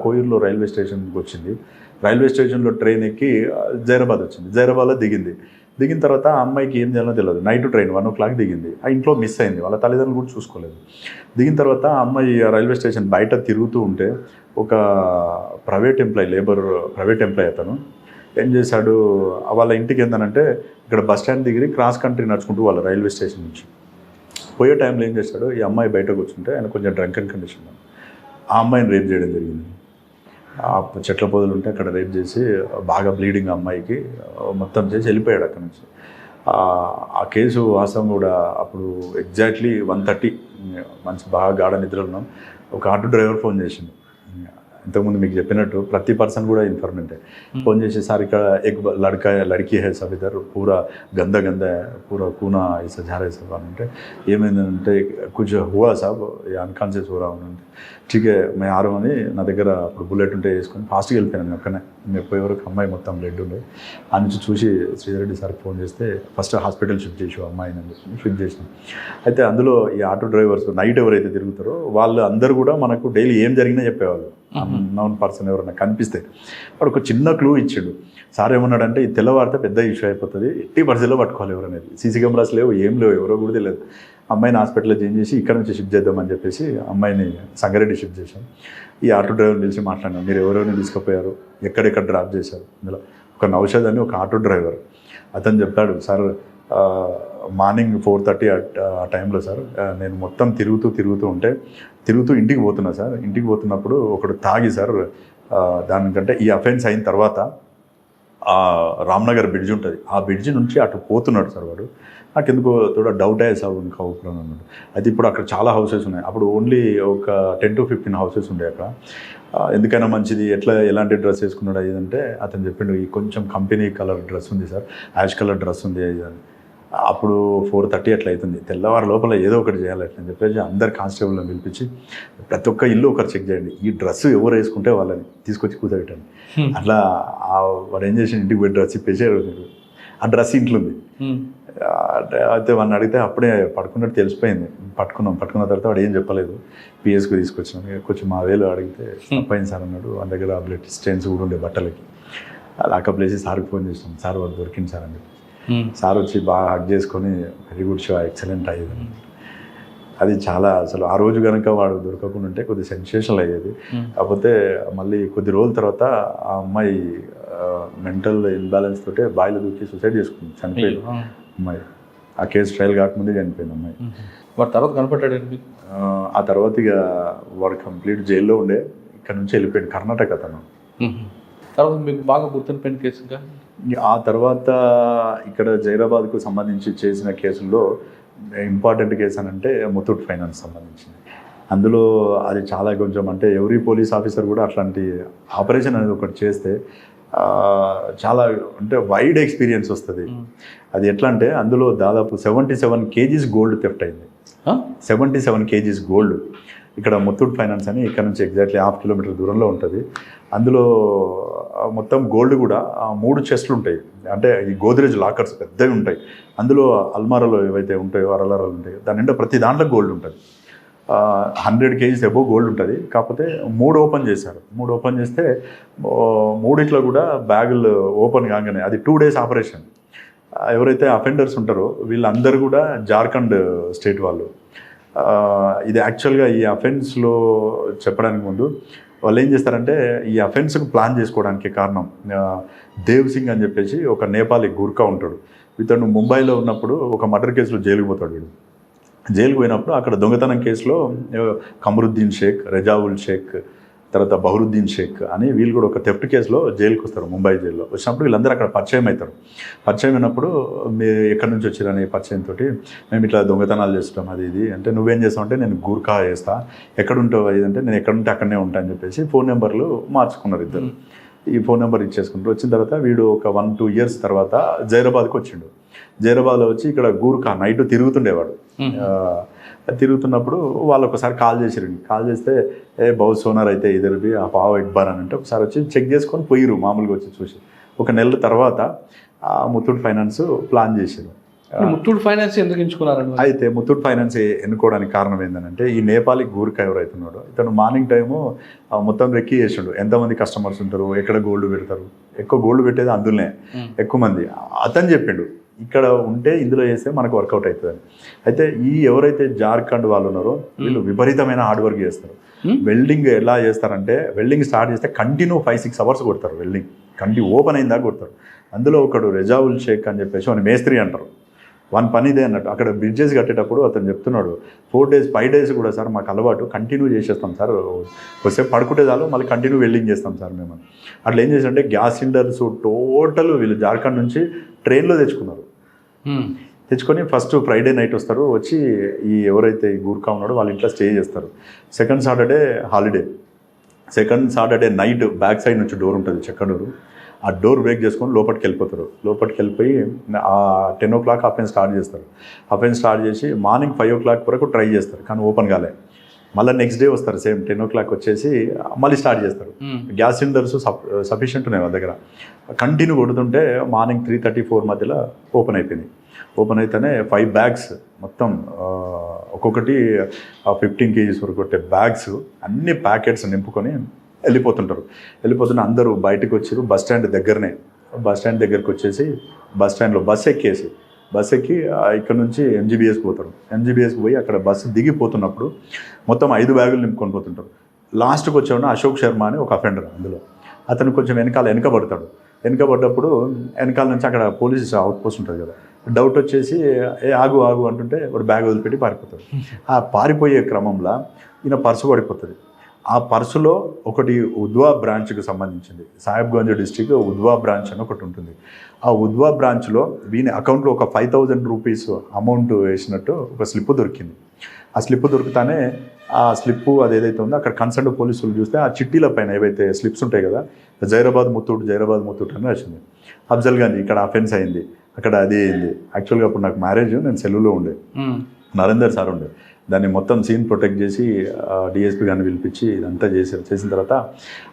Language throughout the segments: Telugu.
కోయూరులో రైల్వే స్టేషన్కి వచ్చింది. రైల్వే స్టేషన్లో ట్రైన్ ఎక్కి జైరాబాద్ వచ్చింది. జైరాబాద్లో దిగిన తర్వాత ఆ అమ్మాయికి ఏం చేయాలో తెలియదు. నైట్ ట్రైన్ 1 o'clock దిగింది. ఆ ఇంట్లో మిస్ అయింది. వాళ్ళ తల్లిదండ్రులు కూడా చూసుకోలేదు. దిగిన తర్వాత ఆ అమ్మాయి రైల్వే స్టేషన్ బయట తిరుగుతూ ఉంటే ఒక ప్రైవేట్ ఎంప్లాయ్ అతను ఏం చేశాడు, వాళ్ళ ఇంటికి ఏంటనంటే ఇక్కడ బస్ స్టాండ్ దగ్గర క్రాస్ కంట్రీ నడుచుకుంటూ వాళ్ళ రైల్వే స్టేషన్ నుంచి పోయే టైంలో ఏం చేశాడు, ఈ అమ్మాయి బయటకు కూర్చుంటే ఆయన కొంచెం డ్రంక్ అండ్ కండిషన్, ఆ అమ్మాయిని రేప్ చేయడం జరిగింది. ఆ చెట్ల పొదలు ఉంటే అక్కడ రేప్ చేసి బాగా బ్లీడింగ్ అమ్మాయికి మొత్తం చేసి వెళ్ళిపోయాడు అక్కడ నుంచి. ఆ కేసు వాస్తవం కూడా అప్పుడు ఎగ్జాక్ట్లీ 1:30 మంచి బాగా గాఢ నిద్రలో ఉన్నాం. ఒక ఆటో డ్రైవర్ ఫోన్ చేసిండు. ఇంతకుముందు మీకు చెప్పినట్టు ప్రతి పర్సన్ కూడా ఇన్ఫర్మేంటే. ఫోన్ చేసి సార్ ఇక్కడ ఎక్ లड़की है सब इधर पूरा गंदा है पूरा खूना ऐसा जा रहा है सब అంటే ఏమైందంటే कुछ हुआ साहब अनकॉन्शियस हो रहा हूँ అంటే ठीक है मैं आ रहा हूँ అని నా దగ్గర అప్పుడు బుల్లెట్ ఉంటే వేసుకొని ఫాస్ట్గా వెళ్ళిపోయాను. అక్కడనే నేను పోయే వరకు అమ్మాయి మొత్తం బ్లడ్ ఉండే. ఆ నుంచి చూసి శ్రీధర్ రెడ్డి సార్కి ఫోన్ చేస్తే ఫస్ట్ హాస్పిటల్ షిఫ్ట్ చేసావు అమ్మాయిని అని చెప్పి షిఫ్ట్ చేసినాం. అయితే అందులో ఈ ఆటో డ్రైవర్స్ నైట్ ఎవరైతే తిరుగుతారో వాళ్ళు అందరూ కూడా మనకు డైలీ ఏం జరిగినా చెప్పేవాళ్ళు. అన్నోన్ పర్సన్ ఎవరన్నా కనిపిస్తే వాడు ఒక చిన్న క్లూ ఇచ్చాడు. సార్ ఏమన్నాడంటే ఈ తెల్లవారితే పెద్ద ఇష్యూ అయిపోతుంది, 80% పట్టుకోవాలి ఎవరనేది. సీసీ కెమెరాస్ లేవు, ఏం లేవు, ఎవరో కూడా తెలియదు. అమ్మాయిని హాస్పిటల్లో చేంజ్ చేసి ఇక్కడ నుంచి షిఫ్ట్ చేద్దామని చెప్పేసి అమ్మాయిని సంగారెడ్డి షిఫ్ట్ చేశాం. ఈ ఆటో డ్రైవర్ని పిలిచి మాట్లాడినాం, మీరు ఎవరెవరిని తీసుకుపోయారు, ఎక్కడెక్కడ డ్రాప్ చేశారు. ఇందులో ఒక నౌషద్ అని ఒక ఆటో డ్రైవర్ అతను చెప్పాడు, సార్ మార్నింగ్ 4:30 ఆ టైంలో సార్ నేను మొత్తం తిరుగుతూ ఇంటికి పోతున్నా సార్. ఇంటికి పోతున్నప్పుడు ఒకడు తాగి సార్ దానికంటే ఈ అఫెన్స్ అయిన తర్వాత రామ్నగర్ బ్రిడ్జ్ ఉంటుంది, ఆ బ్రిడ్జ్ నుంచి అటు పోతున్నాడు సార్ వాడు. నాకు ఎందుకో తోడా డౌట్ అయ్యే సార్ ఇంకా ఊపిరి అన్నాడు. అయితే ఇప్పుడు అక్కడ చాలా హౌసెస్ ఉన్నాయి. అప్పుడు ఓన్లీ ఒక 10 to 15 హౌసెస్ ఉండే అక్కడ. ఎందుకైనా మంచిది ఎలాంటి డ్రెస్ వేసుకున్నాడు అయ్యిందంటే అతను చెప్పిండు, ఈ కొంచెం కంపెనీ కలర్ డ్రెస్ ఉంది సార్, యాష్ కలర్ డ్రెస్ ఉంది అయ్యిందని. అప్పుడు 4:30 అట్లా అవుతుంది. తెల్లవారు లోపల ఏదో ఒకటి చేయాలి అట్లని చెప్పేసి అందరు కానిస్టేబుల్ని పిలిపించి ప్రతి ఒక్క ఇల్లు ఒకరు చెక్ చేయండి, ఈ డ్రెస్ ఎవరు వేసుకుంటే వాళ్ళని తీసుకొచ్చి కూర్చోబెట్టండి. అట్లా వాడు ఏం చేసి ఇంటికి పోయి డ్రెస్ ఇప్పేసి ఆ డ్రెస్ ఇంట్లో ఉంది. అయితే వాడిని అడిగితే అప్పుడే పడుకున్నట్టు తెలిసిపోయింది. పట్టుకున్న తర్వాత వాడు ఏం చెప్పలేదు. పిఎస్కు తీసుకొచ్చినాం. కొంచెం మా వేలు అడిగితే తప్పైంది సార్ అన్నాడు. వాళ్ళ దగ్గర బ్లడ్ స్టెయిన్స్ కూడా ఉండే బట్టలకి. లాకప్ వేసి సార్కి ఫోన్ చేసినాం, సార్ వాడు దొరికింది సార్ అని చెప్పి. సార్ వచ్చి బాగా హక్ చేసుకొని వెరీ గుడ్ షో, ఎక్సలెంట్ అయ్యేది. అది చాలా అసలు ఆ రోజు కనుక వాడు దొరకకుండా ఉంటే కొద్ది సెన్సేషనల్ అయ్యేది. కాకపోతే మళ్ళీ కొద్ది రోజుల తర్వాత ఆ అమ్మాయి మెంటల్ ఇన్బ్యాలెన్స్ తోటే బాయిలో దూకి సూసైడ్ చేసుకుంది, చనిపోయింది అమ్మాయి. ఆ కేసు ట్రయల్ కాకముందే చనిపోయింది అమ్మాయి. వాడు తర్వాత కనపడ్డాడు. ఆ తర్వాత ఇక వాడు కంప్లీట్ జైల్లో ఉండే, ఇక్కడ నుంచి వెళ్ళిపోయాడు కర్ణాటక అతను. తర్వాత మీకు బాగా గుర్తుండిపోయిన కేసుగా ఆ తర్వాత ఇక్కడ జైరాబాద్కు సంబంధించి చేసిన కేసుల్లో ఇంపార్టెంట్ కేసు అని అంటే ముత్తూట్ ఫైనాన్స్ సంబంధించింది. అందులో అది చాలా కొంచెం అంటే ఎవరీ పోలీస్ ఆఫీసర్ కూడా అట్లాంటి ఆపరేషన్ అనేది ఒకటి చేస్తే చాలా అంటే వైడ్ ఎక్స్పీరియన్స్ వస్తుంది. అది ఎట్లా అంటే అందులో దాదాపు 77 kgs గోల్డ్ థెఫ్ట్ అయింది. 77 kgs గోల్డ్. ఇక్కడ ముత్తూట్ ఫైనాన్స్ అని ఇక్కడ నుంచి ఎగ్జాక్ట్లీ 1/2 kilometer దూరంలో ఉంటుంది. అందులో మొత్తం గోల్డ్ కూడా 3 చెస్ట్లు ఉంటాయి. అంటే ఈ గోద్రేజ్ లాకర్స్ పెద్దవి ఉంటాయి. అందులో అల్మారాలు ఏవైతే ఉంటాయో అరలరాలు ఉంటాయో దాని నిండా ప్రతి దాంట్లో గోల్డ్ ఉంటుంది. 100 kgs అబోవ్ గోల్డ్ ఉంటుంది. కాకపోతే 3 ఓపెన్ చేశారు. 3 ఓపెన్ చేస్తే 3 కూడా బ్యాగులు ఓపెన్ కాగానే అది 2 days ఆపరేషన్. ఎవరైతే అఫెండర్స్ ఉంటారో వీళ్ళందరూ కూడా జార్ఖండ్ స్టేట్ వాళ్ళు. ఇది యాక్చువల్గా ఈ అఫెన్స్లో చెప్పడానికి ముందు వాళ్ళు ఏం చేస్తారంటే ఈ అఫెన్స్కి ప్లాన్ చేసుకోవడానికి కారణం దేవ్ సింగ్ అని చెప్పేసి ఒక నేపాలీ గూర్ఖా ఉంటాడు. ఇతను ముంబైలో ఉన్నప్పుడు ఒక మర్డర్ కేసులో జైలుకి పోతాడు. వీడు జైలుకు పోయినప్పుడు అక్కడ దొంగతనం కేసులో కమరుద్దీన్ షేక్, రెజావుల్ షేక్, తర్వాత బహరుద్దీన్ షేక్ అని వీళ్ళు కూడా ఒక థెఫ్ట్ కేసులో జైలుకి వస్తారు. ముంబై జైల్లో వచ్చినప్పుడు వీళ్ళందరూ అక్కడ పరిచయం అవుతారు. పరిచయం అయినప్పుడు మీరు ఎక్కడి నుంచి వచ్చారని పరిచయంతో మేము ఇట్లా దొంగతనాలు చేస్తాం అది ఇది అంటే నువ్వేం చేస్తావు అంటే నేను గూర్ఖా చేస్తా, ఎక్కడుంటావు ఇదంటే నేను ఎక్కడుంటే అక్కడనే ఉంటా అని చెప్పేసి ఫోన్ నెంబర్లు మార్చుకున్నారు ఇద్దరు. ఈ ఫోన్ నెంబర్ ఇచ్చేసుకుంటారు. వచ్చిన తర్వాత వీడు ఒక 1-2 years తర్వాత జైరాబాద్కి వచ్చిండు. జైరాబాద్లో వచ్చి ఇక్కడ గూర్ఖా నైట్ తిరుగుతుండేవాడు. తిరుగుతున్నప్పుడు వాళ్ళు ఒకసారి కాల్ చేస్తే బహుత్ సోనార్ అయితే ఇద్దరివి ఆ పావు ఇబ్బార్ అని అంటే ఒకసారి వచ్చి చెక్ చేసుకొని పోయిరు. మామూలుగా వచ్చి చూసి 1 నెల తర్వాత ముత్తూట్ ఫైనాన్స్ ప్లాన్ చేశారు. ముత్తూట్ ఫైనాన్స్ ఎందుకు ఎంచుకున్నారండి? అయితే ముత్తూట్ ఫైనాన్స్ ఎన్నుకోవడానికి కారణం ఏంటంటే ఈ నేపాలీ గూర్ఖా ఎవరైతున్నాడో ఇతను మార్నింగ్ టైము మొత్తం రెక్కి చేసిండు, ఎంతమంది కస్టమర్స్ ఉంటారు, ఎక్కడ గోల్డ్ పెడతారు, ఎక్కువ గోల్డ్ పెట్టేది అందులోనే ఎక్కువ మంది. అతను చెప్పిండు ఇక్కడ ఉంటే ఇందులో చేస్తే మనకు వర్కౌట్ అవుతుందని. అయితే ఈ ఎవరైతే జార్ఖండ్ వాళ్ళు ఉన్నారో వీళ్ళు విపరీతమైన హార్డ్ వర్క్ చేస్తారు. వెల్డింగ్ ఎలా చేస్తారంటే వెల్డింగ్ స్టార్ట్ చేస్తే కంటిన్యూ 5-6 అవర్స్ కొడతారు. వెల్డింగ్ కంటిన్యూ ఓపెన్ అయిందా కొడతారు. అందులో ఒకడు రెజావుల్ షేక్ అని చెప్పేసి వాని మేస్త్రి అంటారు. వాని పని ఇదే అన్నట్టు. అక్కడ బ్రిడ్జెస్ కట్టేటప్పుడు అతను చెప్తున్నాడు 4 days 5 days కూడా సార్ మాకు అలవాటు, కంటిన్యూ చేసేస్తాం సార్, కొద్దిసేపు పడుకుంటే చాలు మళ్ళీ కంటిన్యూ వెల్డింగ్ చేస్తాం సార్ మేము. అట్లా ఏం చేశారంటే గ్యాస్ సిలిండర్స్ టోటల్ వీళ్ళు జార్ఖండ్ నుంచి ట్రైన్లో తెచ్చుకున్నారు. తెచ్చుకొని ఫస్ట్ ఫ్రైడే నైట్ వస్తారు, వచ్చి ఈ ఎవరైతే ఈ గూర్ఖా ఉన్నాడో వాళ్ళ ఇంట్లో స్టే చేస్తారు. Second Saturday holiday. Second Saturday night back side నుంచి డోర్ ఉంటుంది, చెక్క డోరు. ఆ డోర్ బ్రేక్ చేసుకొని లోపలికి వెళ్ళిపోతారు. లోపలికి వెళ్ళిపోయి 10 o'clock అఫెన్స్ స్టార్ట్ చేస్తారు. అఫెన్స్ స్టార్ట్ చేసి మార్నింగ్ 5 o'clock వరకు ట్రై చేస్తారు, కానీ ఓపెన్ కాలే. మళ్ళీ నెక్స్ట్ డే వస్తారు, సేమ్ 10 o'clock వచ్చేసి మళ్ళీ స్టార్ట్ చేస్తారు. గ్యాస్ సిలిండర్స్ సఫిషియెంట్ ఉన్నాయి వాళ్ళ దగ్గర. కంటిన్యూ కొడుతుంటే మార్నింగ్ 3:30-4 మధ్యలో ఓపెన్ అయిపోయింది. ఓపెన్ అయితేనే 5 bags మొత్తం ఒక్కొక్కటి 15 kgs వరకు కొట్టే బ్యాగ్స్ అన్ని ప్యాకెట్స్ నింపుకొని వెళ్ళిపోతుంటారు. వెళ్ళిపోతున్న అందరూ బయటకు వచ్చారు. బస్ స్టాండ్ దగ్గరనే, బస్ స్టాండ్ దగ్గరకు వచ్చేసి బస్ స్టాండ్లో బస్ ఎక్కి ఇక్కడ నుంచి ఎంజీబీఎస్కి పోతారు. ఎంజీబీఎస్కి పోయి అక్కడ బస్సు దిగిపోతున్నప్పుడు మొత్తం 5 బ్యాగులు నింపుకొని పోతుంటారు. లాస్ట్కి వచ్చేవాడు అశోక్ శర్మ అని ఒక అఫెండర్. అందులో అతను కొంచెం వెనకబడతాడు. వెనకబడ్డప్పుడు వెనకాల నుంచి అక్కడ పోలీస్ అవుట్ పోస్ట్ ఉంటుంది కదా, డౌట్ వచ్చేసి ఆగు అంటుంటే వాడు బ్యాగ్ వదిలిపెట్టి పారిపోతాడు. ఆ పారిపోయే క్రమంలో ఈయన పర్సు పడిపోతుంది. ఆ పర్సులో ఒకటి ఉద్వా బ్రాంచ్కి సంబంధించింది, సాహెబ్గంజ్ డిస్టిక్ ఉద్వా బ్రాంచ్ అని ఒకటి ఉంటుంది. ఆ ఉద్వా బ్రాంచ్లో వీని అకౌంట్లో ఒక 5,000 రూపీస్ అమౌంట్ వేసినట్టు ఒక స్లిప్ దొరికింది. ఆ స్లిప్ దొరుకుతానే ఆ స్లిప్పు అది ఏదైతే ఉందో అక్కడ కన్సర్న్ పోలీసులు చూస్తే ఆ చిట్టీల పైన ఏవైతే స్లిప్స్ ఉంటాయి కదా, జైరాబాద్ ముత్తూట్ అని వచ్చింది. అఫ్జల్గంజ్ ఇక్కడ అఫెన్స్ అయింది, అక్కడ అది అయింది. యాక్చువల్గా అప్పుడు నాకు మ్యారేజ్, నేను సెలవులో ఉండే, నరేందర్ సార్ ఉండే. దాన్ని మొత్తం సీన్ ప్రొటెక్ట్ చేసి డిఎస్పీ గారిని పిలిపించి ఇదంతా చేసిన తర్వాత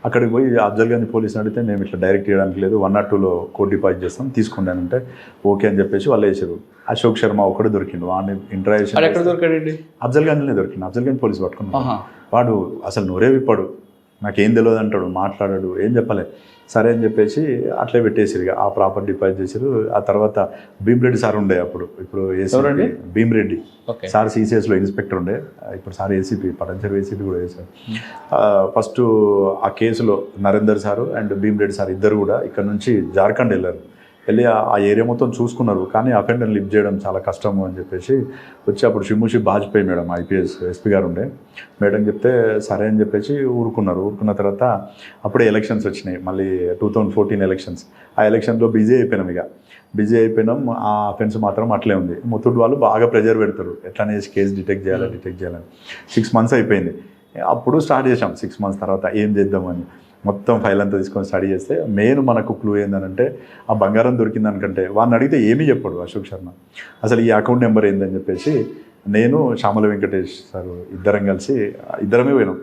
అక్కడికి పోయి అఫ్జల్గంజ్ పోలీసుని అడిగితే మేము ఇట్లా డైరెక్ట్ చేయడానికి లేదు, 102లో కోడ్ డిపాజిట్ చేస్తాం తీసుకుంటానంటే ఓకే అని చెప్పేసి వాళ్ళు వేసారు. అశోక్ శర్మ ఒకటి దొరికిండు. వాడిని ఇంటరాక్షన్ అఫ్జల్గంజ్లోనే దొరికింది. అఫ్జల్గంజ్ పోలీసు పట్టుకున్నాడు. వాడు అసలు నోరే విప్పాడు, నాకేం తెలియదు అంటాడు, మాట్లాడాడు, ఏం చెప్పలే. సరే అని చెప్పేసి అట్లే పెట్టేసారు. ఇక ఆ ప్రాపర్ డిపాజిట్ చేశారు. ఆ తర్వాత భీమ్రెడ్డి సార్ ఉండే అప్పుడు, ఇప్పుడు ఏసీ భీమ్రెడ్డి సార్ సిసిఎస్లో ఇన్స్పెక్టర్ ఉండే, ఇప్పుడు సార్ ఏసీపీ పటంచెరు ఏసీపీ కూడా చేశారు. ఫస్ట్ ఆ కేసులో Narender sir and Bhim Reddy sir ఇద్దరు కూడా ఇక్కడ నుంచి జార్ఖండ్ వెళ్ళి ఆ ఏరియా మొత్తం చూసుకున్నారు. కానీ అఫెండర్ని లిఫ్ట్ చేయడం చాలా కష్టము అని చెప్పేసి వచ్చి అప్పుడు షిమ్ముషి బాజ్పేయి మేడం ఐపీఎస్ ఎస్పీ గారు ఉండే, మేడం చెప్తే సరే అని చెప్పేసి ఊరుకున్న తర్వాత అప్పుడే ఎలక్షన్స్ వచ్చినాయి, మళ్ళీ 2014 ఎలక్షన్స్. ఆ ఎలక్షన్లో బిజీ అయిపోయినాం. ఆ అఫెన్స్ మాత్రం అట్లే ఉంది. ముత్తూట్ వాళ్ళు బాగా ప్రెజర్ పెడతారు, ఎట్లానే కేసు డిటెక్ట్ చేయాలని. 6 months అయిపోయింది. అప్పుడు స్టార్ట్ చేసాం. 6 months తర్వాత ఏం చేద్దామని మొత్తం ఫైల్ అంతా తీసుకొని స్టడీ చేస్తే మెయిన్ మనకు క్లూ ఏంటంటే ఆ బంగారం దొరికిందనుకంటే వాడిని అడిగితే ఏమీ చెప్పాడు అశోక్ శర్మ. అసలు ఈ అకౌంట్ నెంబర్ ఏందని చెప్పేసి నేను శ్యామల వెంకటేష్ సార్ ఇద్దరమే పోయినాం.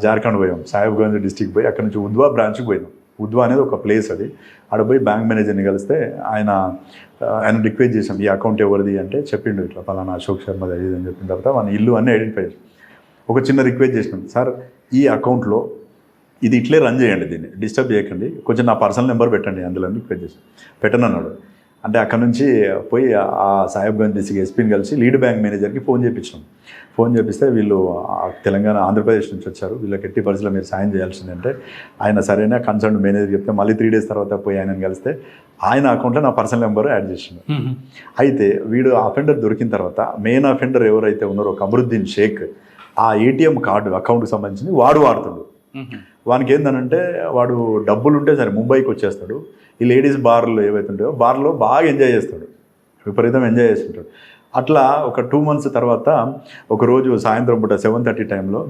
జార్ఖండ్ పోయాం, సాహెబ్గంజ్ డిస్టిక్ పోయి అక్కడ నుంచి ఉద్వా బ్రాంచ్కి పోయినాం. ఉద్వా అనేది ఒక ప్లేస్, అది ఆడ పోయి బ్యాంక్ మేనేజర్ని కలిస్తే ఆయన రిక్వెస్ట్ చేసాం ఈ అకౌంట్ ఎవరిది అంటే చెప్పిండు, ఇట్లా పలానా అశోక్ శర్మది అది అని చెప్పిన తర్వాత మన ఇల్లు అన్నీ ఐడెంటిఫై చేసాం. ఒక చిన్న రిక్వెస్ట్ చేసినాం, సార్ ఈ అకౌంట్లో ఇది ఇట్లే రన్ చేయండి, దీన్ని డిస్టర్బ్ చేయకండి, కొంచెం నా పర్సనల్ నెంబర్ పెట్టండి అందులో రిక్వెస్ట్ చేసి పెట్టనన్నాడు. అంటే అక్కడ నుంచి పోయి ఆ సాహెబ్గంజ్ డిస్ట్రిక్ట్ ఎస్పీని కలిసి లీడ్ బ్యాంక్ మేనేజర్కి ఫోన్ చేపిస్తే వీళ్ళు తెలంగాణ ఆంధ్రప్రదేశ్ నుంచి వచ్చారు, వీళ్ళకి ఎట్టి పరిస్థితుల్లో మీరు సాయం చేయాల్సిందంటే ఆయన సరైన కన్సర్న్ మేనేజర్ చెప్తే మళ్ళీ 3 days తర్వాత పోయి ఆయనను కలిస్తే ఆయన అకౌంట్లో నా పర్సనల్ నెంబర్ యాడ్ చేసిండు. అయితే వీడు అఫెండర్ దొరికిన తర్వాత మెయిన్ అఫెండర్ ఎవరైతే ఉన్నారో కమరుద్దీన్ షేక్, ఆ ఏటీఎం కార్డు అకౌంట్కి సంబంధించింది వాడు వాడుతాడు. వానికి ఏంటంటే వాడు డబ్బులు ఉంటే సరే ముంబైకి వచ్చేస్తాడు, ఈ లేడీస్ బార్లు ఏవైతే ఉంటాయో బార్లో బాగా ఎంజాయ్ చేస్తాడు, విపరీతం ఎంజాయ్ చేస్తుంటాడు. అట్లా ఒక 2 months తర్వాత ఒకరోజు సాయంత్రం పూట 7:30 టైంలో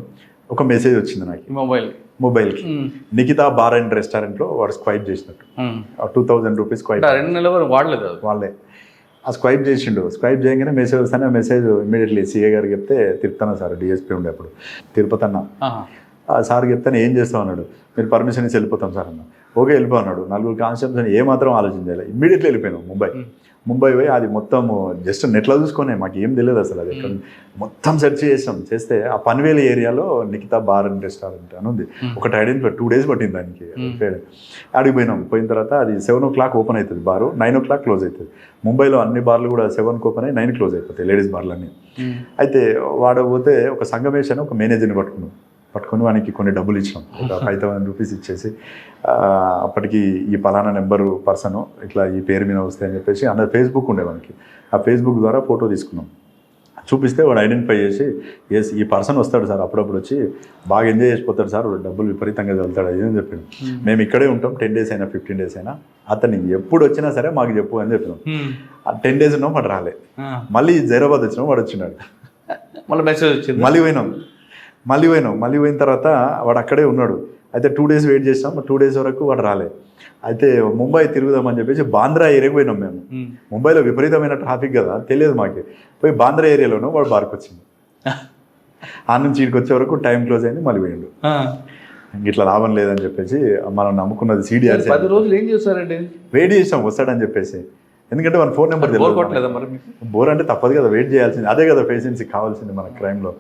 ఒక మెసేజ్ వచ్చింది నాకు మొబైల్కి, నిఖితా బార్ అండ్ రెస్టారెంట్లో వాడు స్క్వైప్ చేసినట్టు 2,000 రూపీస్ స్క్వైప్. వాళ్ళే ఆ స్క్వైప్ చేసిండు. స్క్వైప్ చేయగానే మెసేజ్ వస్తానే మెసేజ్ ఇమ్మీడియట్లీ సీఏ గారికి చెప్తే తిరుపతన్న సార్ డిఎస్పీ ఉండే అప్పుడు, తిరుపతన్న సార్ చెప్తాను ఏం చేస్తాం అన్నాడు. మీరు పర్మిషన్ ఇచ్చి వెళ్ళిపోతాం సార్ అన్న. ఓకే వెళ్ళిపో అన్నాడు. 4 కానిస్టేబుల్స్ ఏమాత్రం ఆలోచించాలి, ఇమ్మీడియట్లీ వెళ్ళిపోయాను ముంబై పోయి అది మొత్తం జస్ట్ నెట్లో చూసుకునే మాకు ఏం తెలియదు అసలు అది ఎక్కడ మొత్తం సెర్చ్ చేస్తే ఆ పన్వేల్ ఏరియాలో నిఖితా బార్ అండ్ రెస్టారెంట్ అని ఉంది. ఒకటి ఐడెంటిఫై 2 days పట్టింది దానికి. అడిగి పోయిన తర్వాత అది 7 o'clock ఓపెన్ అవుతుంది బారు, 9 o'clock క్లోజ్ అవుతుంది. ముంబైలో అన్ని బార్లు కూడా 7కి ఓపెన్ అయ్యి 9 క్లోజ్ అయిపోతాయి లేడీస్ బార్లు అన్నీ. అయితే వాడు పోతే ఒక సంగమేష్ అని ఒక మేనేజర్ని పట్టుకొని వానికి కొన్ని డబ్బులు ఇచ్చినాం, ఒక 5,000 రూపీస్ ఇచ్చేసి అప్పటికి ఈ పలానా నెంబరు పర్సన్ ఇట్లా ఈ పేరు మీద వస్తాయి అని చెప్పేసి అన్న ఫేస్బుక్ ఉండే మనకి, ఆ ఫేస్బుక్ ద్వారా ఫోటో తీసుకున్నాం. చూపిస్తే వాడు ఐడెంటిఫై చేసి ఎస్ ఈ పర్సన్ వస్తాడు సార్, అప్పుడప్పుడు వచ్చి బాగా ఎంజాయ్ చేసిపోతాడు సార్, డబ్బులు విపరీతంగా చదువుతాడు అది అని చెప్పిండు. మేము ఇక్కడే ఉంటాం 10 days అయినా 15 days అయినా, అతన్ని ఎప్పుడు వచ్చినా సరే మాకు చెప్పు అని చెప్పినాం. ఆ 10 days ఉన్నాం, వాడు రాలే. మళ్ళీ జైరాబాద్ వచ్చినాం, వాడు వచ్చినాడు. మళ్ళీ మెసేజ్ వచ్చింది, మళ్ళీ పోయిన తర్వాత వాడు అక్కడే ఉన్నాడు. అయితే 2 days వెయిట్ చేసినాం, 2 days వరకు వాడు రాలే. అయితే ముంబై తిరుగుదామని చెప్పేసి బాంద్రా ఏరియాకి పోయినాం మేము. ముంబైలో విపరీతమైన ట్రాఫిక్ కదా, తెలియదు మాకు. పోయి బాంద్రా ఏరియాలోనూ వాడు బార్కి వచ్చింది. ఆ నుంచి ఇక్కడికి వచ్చే వరకు టైం క్లోజ్ అయింది, మళ్ళీ పోయిండు. ఇట్లా లాభం లేదని చెప్పేసి మనం నమ్ముకున్నది CDR. 10 రోజులు ఏం చేస్తారండి? వెయిట్ చేసాం వస్తాడని చెప్పేసి, ఎందుకంటే మన ఫోన్ నెంబర్ బోర్ అంటే తప్పదు కదా, వెయిట్ చేయాల్సింది. అదే కదా పేషెన్సీ కావాల్సింది మన క్రైమ్లో.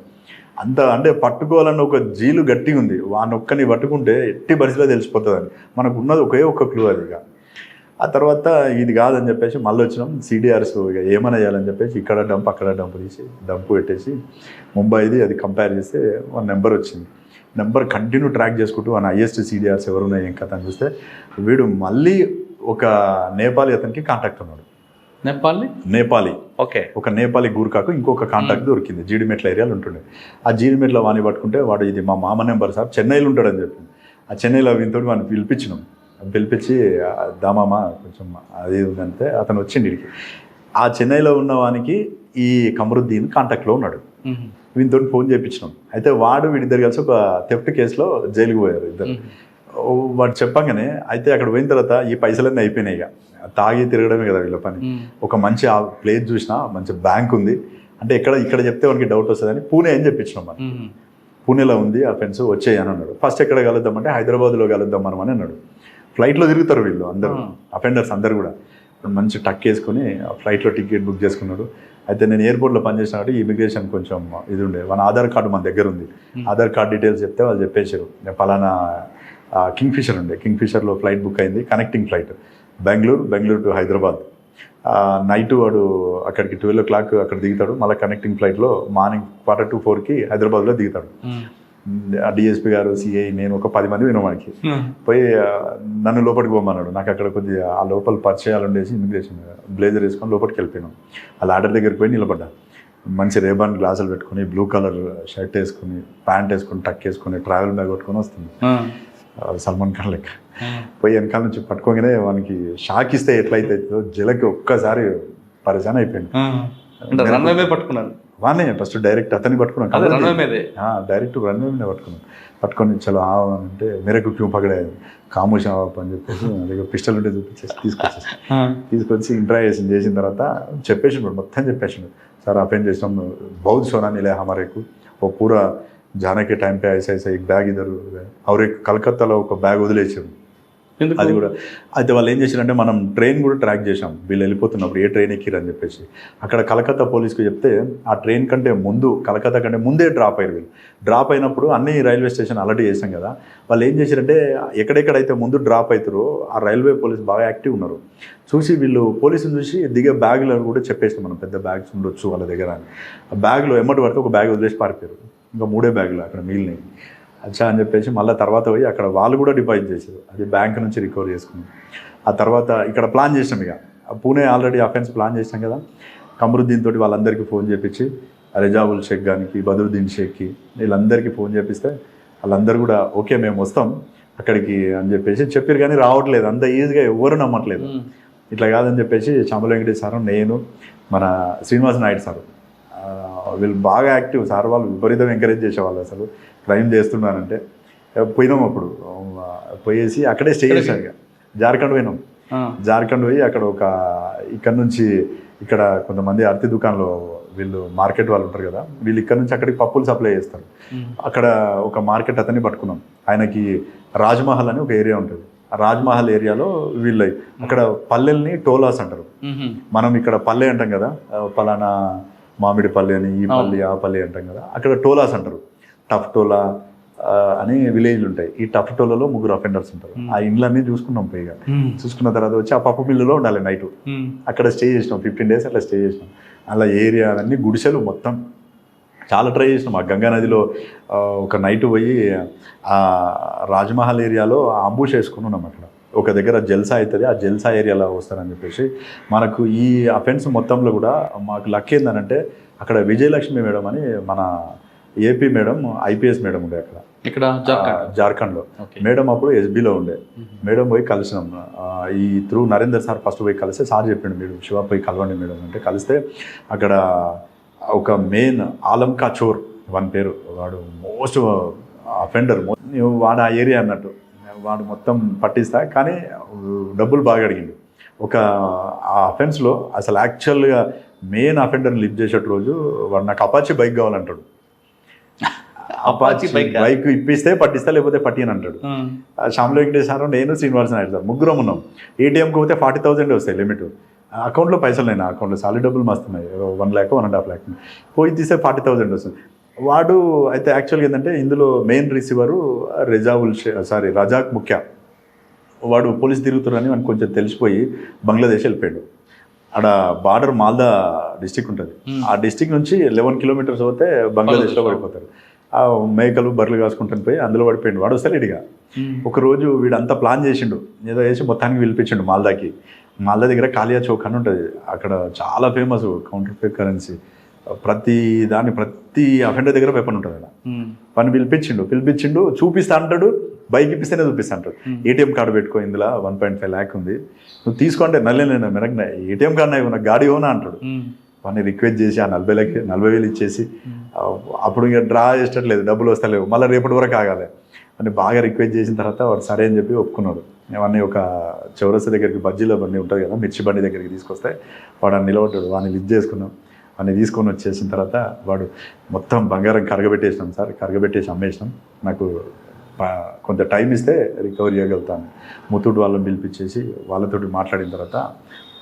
అంత అంటే పట్టుకోవాలన్న ఒక జీలు గట్టిగా ఉంది. వానొక్కని పట్టుకుంటే ఎట్టి పరిస్థితిలో తెలిసిపోతుందని మనకు ఉన్నది ఒక్క క్లూ అది. ఇక ఆ తర్వాత ఇది కాదని చెప్పేసి మళ్ళీ వచ్చినాం. CDRs ఇక ఏమైనా చేయాలని చెప్పేసి ఇక్కడ డంప్ అక్కడ డంప్ తీసి డంపు పెట్టేసి ముంబైది అది కంపేర్ చేస్తే వన్ నెంబర్ వచ్చింది. నెంబర్ కంటిన్యూ ట్రాక్ చేసుకుంటూ మన హైయెస్ట్ CDRs ఎవరున్నాయి ఏం కథ అని చూస్తే వీడు మళ్ళీ ఒక నేపాలీ అతనికి కాంటాక్ట్ ఉన్నాడు. నేపాలీ ఓకే, ఒక నేపాలీ గూర్ఖాకు ఇంకొక కాంటాక్ట్ దొరికింది. జీడిమెట్ల ఏరియాలో ఉంటుండే. ఆ జీడిమెట్ల వాణి పట్టుకుంటే వాడు ఇది మా మామ నెంబర్ సార్, చెన్నైలో ఉంటాడని చెప్పింది. ఆ చెన్నైలో వీనితో వాడిని పిలిపించి దామామ కొంచెం అది ఉందంటే అతను వచ్చింది ఇడికి. ఆ చెన్నైలో ఉన్న వానికి ఈ కమరుద్దీన్ కాంటాక్ట్లో ఉన్నాడు. వీనితో ఫోన్ చేయించినాం. అయితే వాడు వీడిద్దరు కలిసి ఒక థెఫ్ట్ కేసులో జైలుకు పోయారు ఇద్దరు. వాడు చెప్పంగానే అయితే అక్కడ పోయిన తర్వాత ఈ పైసలన్నీ అయిపోయినాయి. ఇక తాగి తిరగడమే కదా వీళ్ళ పని. ఒక మంచి ఆ ప్లేస్ చూసినా మంచి బ్యాంక్ ఉంది అంటే ఇక్కడ చెప్తే వానికి డౌట్ వస్తుందని పూణే అని చెప్పించినాం మనం. పూణేలో ఉంది ఆ ఫ్రెండ్స్ వచ్చేయని అన్నాడు. ఫస్ట్ ఎక్కడ కలుద్దామంటే హైదరాబాద్లో కలుద్దాం మనం అని అన్నాడు. ఫ్లైట్లో తిరుగుతారు వీళ్ళు అందరూ, అఫెండర్స్ అందరు కూడా. మంచి టక్ వేసుకుని ఫ్లైట్లో టికెట్ బుక్ చేసుకున్నాడు. అయితే నేను ఎయిర్పోర్ట్లో పనిచేసిన కాబట్టి ఇమిగ్రేషన్ కొంచెం ఇది ఉండే, మన ఆధార్ కార్డు మన దగ్గర ఉంది. ఆధార్ కార్డు డీటెయిల్స్ చెప్తే వాళ్ళు చెప్పేశారు నేను పలానా కింగ్ఫిషర్ ఉండే, కింగ్ఫిషర్లో ఫ్లైట్ బుక్ అయింది, connecting flight Bengaluru to Hyderabad. Night వాడు అక్కడికి 12 o'clock అక్కడ దిగుతాడు. మళ్ళీ కనెక్టింగ్ ఫ్లైట్లో మార్నింగ్ 4:45 హైదరాబాద్లో దిగుతాడు. ఆ డిఎస్పీ గారు, సిఐ, నేను ఒక 10 మంది విన్నాం. మనకి పోయి నన్ను లోపలికి పోమన్నాడు. నాకు అక్కడ కొద్దిగా ఆ లోపల పరిచయాలు ఉండేసి ఇమిగ్రేషన్ బ్లేజర్ వేసుకొని లోపలికి వెళ్ళిపోయినాం. ఆ లాడర్ దగ్గరికి పోయి నిలబడ్డా. మంచి రేబాన్ గ్లాసులు పెట్టుకుని, బ్లూ కలర్ షర్ట్ వేసుకుని, ప్యాంట్ వేసుకుని, టక్ వేసుకుని, ట్రావెల్ బ్యాగ్ కొట్టుకొని వస్తుంది సల్మాన్ ఖాన్ లెక్క. పోయి వెనకాల నుంచి పట్టుకోగానే వానికి షాక్ ఇస్తే ఎట్లయితే జలకి ఒక్కసారి పరిశాన్ అయిపోయింది. పట్టుకున్నాను వానే ఫస్ట్ డైరెక్ట్ అతన్ని పట్టుకున్నాను, డైరెక్ట్ రన్వే మీద పట్టుకొని చలో అంటే మేరకు క్యూ పగడే కామోషం అని చెప్పేసి దగ్గర పిస్టల్ ఉంటే చూపించేసి తీసుకొచ్చి ఇంట్రాగేషన్ చేసిన తర్వాత చెప్పేసిండు, మొత్తం చెప్పేసిండు. సార్ అఫెండ్ చేసినాం, బౌద్ధ సోనా మిలే హమారేకు ఓ పూరా जाने के टाइम पे ऐसा एक बैग इधर और एक కలకత్తాలో ఒక బ్యాగ్ వదిలేసారు. అది కూడా అయితే వాళ్ళు ఏం చేశారంటే మనం ట్రైన్ కూడా ట్రాక్ చేసాం వీళ్ళు వెళ్ళిపోతున్నప్పుడు ఏ ట్రైన్ ఎక్కిరని చెప్పేసి. అక్కడ కలకత్తా పోలీస్కి చెప్తే ఆ ట్రైన్ కంటే ముందు, కలకత్తా కంటే ముందే డ్రాప్ అయ్యారు వీళ్ళు. డ్రాప్ అయినప్పుడు అన్ని రైల్వే స్టేషన్ అలర్ట్ చేసాం కదా, వాళ్ళు ఏం చేశారంటే ఎక్కడెక్కడైతే ముందు డ్రాప్ అవుతారో ఆ రైల్వే పోలీస్ బాగా యాక్టివ్ ఉన్నారు. చూసి వీళ్ళు పోలీసులు చూసి దిగే బ్యాగులు కూడా చెప్పేస్తాం మనం, పెద్ద బ్యాగ్స్ ఉండొచ్చు వాళ్ళ దగ్గర అని. ఆ బ్యాగ్లో ఎమ్మటి పడితే ఒక బ్యాగ్ వదిలేసి పారిపోయారు. ఇంకా 3 బ్యాగులు అక్కడ మిగిలినాయి. అచ్చా అని చెప్పేసి మళ్ళీ తర్వాత పోయి అక్కడ వాళ్ళు కూడా డిపాజిట్ చేశారు, అది బ్యాంక్ నుంచి రికవర్ చేసుకున్నాం. ఆ తర్వాత ఇక్కడ ప్లాన్ చేసినాం, ఇక పూణే ఆల్రెడీ అఫెన్స్ ప్లాన్ చేసినాం కదా. కమరుద్దీన్ తోటి వాళ్ళందరికీ ఫోన్ చేపించి, రెజావుల్ షేక్ గారికి, బదరుద్దీన్ షేక్కి, వీళ్ళందరికీ ఫోన్ చేపిస్తే వాళ్ళందరూ కూడా ఓకే మేము వస్తాం అక్కడికి అని చెప్పేసి చెప్పారు. కానీ రావట్లేదు, అంత ఈజీగా ఎవరు నమ్మట్లేదు. ఇట్లా కాదని చెప్పేసి చామల వెంకటేష్ సారు, నేను, మన శ్రీనివాస నాయుడు సారు, వీళ్ళు బాగా యాక్టివ్ సార్. వాళ్ళు విపరీతం ఎంకరేజ్ చేసేవాళ్ళు అసలు క్రైమ్ చేస్తున్నారంటే. పోయినాం అప్పుడు పోయేసి అక్కడే స్టే చేశాం. ఇక జార్ఖండ్ పోయినాం. జార్ఖండ్ పోయి అక్కడ ఇక్కడ నుంచి ఇక్కడ కొంతమంది అరటి దుకాణంలో వీళ్ళు మార్కెట్ వాళ్ళు ఉంటారు కదా, వీళ్ళు ఇక్కడ నుంచి అక్కడికి పప్పులు సప్లై చేస్తారు. అక్కడ ఒక మార్కెట్ అతన్ని పట్టుకున్నాం. ఆయనకి రాజ్మహల్ అని ఒక ఏరియా ఉంటుంది, రాజ్మహల్ ఏరియాలో వీళ్ళవి అక్కడ పల్లెల్ని టోలాస్ అంటారు. మనం ఇక్కడ పల్లె అంటాం కదా, పలానా మామిడి పల్లె అని, ఈ పల్లి ఆ పల్లె అంటాం కదా, అక్కడ టోలాస్ అంటారు. టఫ్ టోలా అని విలేజ్లు ఉంటాయి. ఈ టఫ్ టోలలో 3 అఫెండర్స్ ఉంటారు. ఆ ఇండ్లన్నీ చూసుకున్నాం. పైగా చూసుకున్న తర్వాత వచ్చి ఆ పప్పు మిల్లులో ఉండాలి నైట్. అక్కడ స్టే చేసినాం 15 days అట్లా స్టే చేసినాం. అలా ఏరియా అన్నీ గుడిసెలు మొత్తం చాలా ట్రై చేసినాం. ఆ గంగా నదిలో ఒక నైట్ పోయి ఆ రాజ్మహల్ ఏరియాలో అంబుష్ వేసుకుని ఉన్నాం. అక్కడ ఒక దగ్గర జల్సా అవుతుంది, ఆ జల్సా ఏరియాలో వస్తారని చెప్పేసి మనకు ఈ అఫెన్స్ మొత్తంలో కూడా మాకు లక్ ఏంటంటే అక్కడ విజయలక్ష్మి మేడం అని మన ఏపీ మేడం, ఐపీఎస్ మేడం ఉండే అక్కడ ఇక్కడ జార్ఖండ్లో. మేడం అప్పుడు ఎస్బీలో ఉండే. మేడం పోయి కలిసినాం. ఈ త్రూ నరేందర్ సార్ ఫస్ట్ పోయి కలిస్తే సార్ చెప్పిండు, మీరు శివ పోయి కలవండి మేడం అంటే కలిస్తే అక్కడ ఒక మెయిన్ ఆలం కాచోర్ వాని పేరు, వాడు మోస్ట్ అఫెండర్, వాడు ఆ ఏరియా అన్నట్టు. వాడు మొత్తం పట్టిస్తా కానీ డబ్బులు బాగా అడిగిండు. ఒక ఆ అఫెన్స్లో అసలు యాక్చువల్గా మెయిన్ అఫెండర్ని లిఫ్ట్ చేసేట రోజు వాడు నాకు అపాచీ బైక్ కావాలంటాడు. అపాచీ బైక్ ఇప్పిస్తే పట్టిస్తా, లేకపోతే పట్టి అని అంటాడు. శ్యామల వెంకటేశ్వర, నేను శ్రీనివాస నాయుడు సార్ ముగ్గురం ఉన్నాం. ఏటీఎంకి పోతే 40,000 వస్తాయి లిమిట్. అకౌంట్లో పైసలు అయినా అకౌంట్లో సాలరీ డబ్బులు మస్తున్నాయి, 1 lakh 1.5 lakh. పోయి తీస్తే 40,000 వస్తుంది. వాడు అయితే యాక్చువల్గా ఏంటంటే ఇందులో మెయిన్ రిసీవరు రజాక్ ముఖ్య. వాడు పోలీస్ తిరుగుతారని మనకు కొంచెం తెలిసిపోయి బంగ్లాదేశ్ వెళ్ళిపోయాడు. ఆడ బార్డర్ మాల్దా డిస్టిక్ ఉంటుంది. ఆ డిస్టిక్ నుంచి 11 kilometers పోతే బంగ్లాదేశ్లో పడిపోతారు. ఆ మేకలు బర్రెలు కాసుకుంటాను పోయి అందులో పడిపోయిండు. వాడు వస్తాడు ఇడిగా. ఒకరోజు వీడు అంతా ప్లాన్ చేసిండు, ఏదో వేసి మొత్తానికి పిలిపించిండు మాల్దాకి. మాల్దా దగ్గర కాలియా చౌక్ అని ఉంటుంది. అక్కడ చాలా ఫేమస్ కౌంటర్ ఫేక్ కరెన్సీ. ప్రతి అఫెండర్ దగ్గర వెపన్ ఉంటుంది అక్కడ. పని పిలిపించిండు చూపిస్తా అంటాడు. బైక్ ఇప్పిస్తేనే చూపిస్తా అంటాడు. ఏటీఎం కార్డు పెట్టుకో, ఇందులో 1.5 lakh ఉంది, నువ్వు తీసుకుంటే నల్లేనా మెరగ ఏటీఎం కార్డు నాకు గాడి ఓనా అంటాడు. వాడిని రిక్వెస్ట్ చేసి ఆ 40,000 ఇచ్చేసి, అప్పుడు ఇంకా డ్రా చేసేటట్లేదు, డబ్బులు వస్తలేవు, మళ్ళీ రేపటి వరకు ఆగాలి అని బాగా రిక్వెస్ట్ చేసిన తర్వాత వాడు సరే అని చెప్పి ఒప్పుకున్నాడు. అవన్నీ ఒక చౌరస్తా దగ్గరికి బజ్జీల బండి ఉంటుంది కదా, మిర్చి బండి దగ్గరికి తీసుకొస్తే వాడు నిలబడ్డాడు. వాడిని లిఫ్ట్ చేసుకున్నాం. వాడిని తీసుకొని వచ్చేసిన తర్వాత వాడు మొత్తం బంగారం కరగబెట్టేసినాం సార్, కరగబెట్టేసి అమ్మేసినాం. నాకు కొంత టైం ఇస్తే రికవరీ చేయగలుగుతాను. ముత్తూట్ వాళ్ళని పిలిపించేసి వాళ్ళతోటి మాట్లాడిన తర్వాత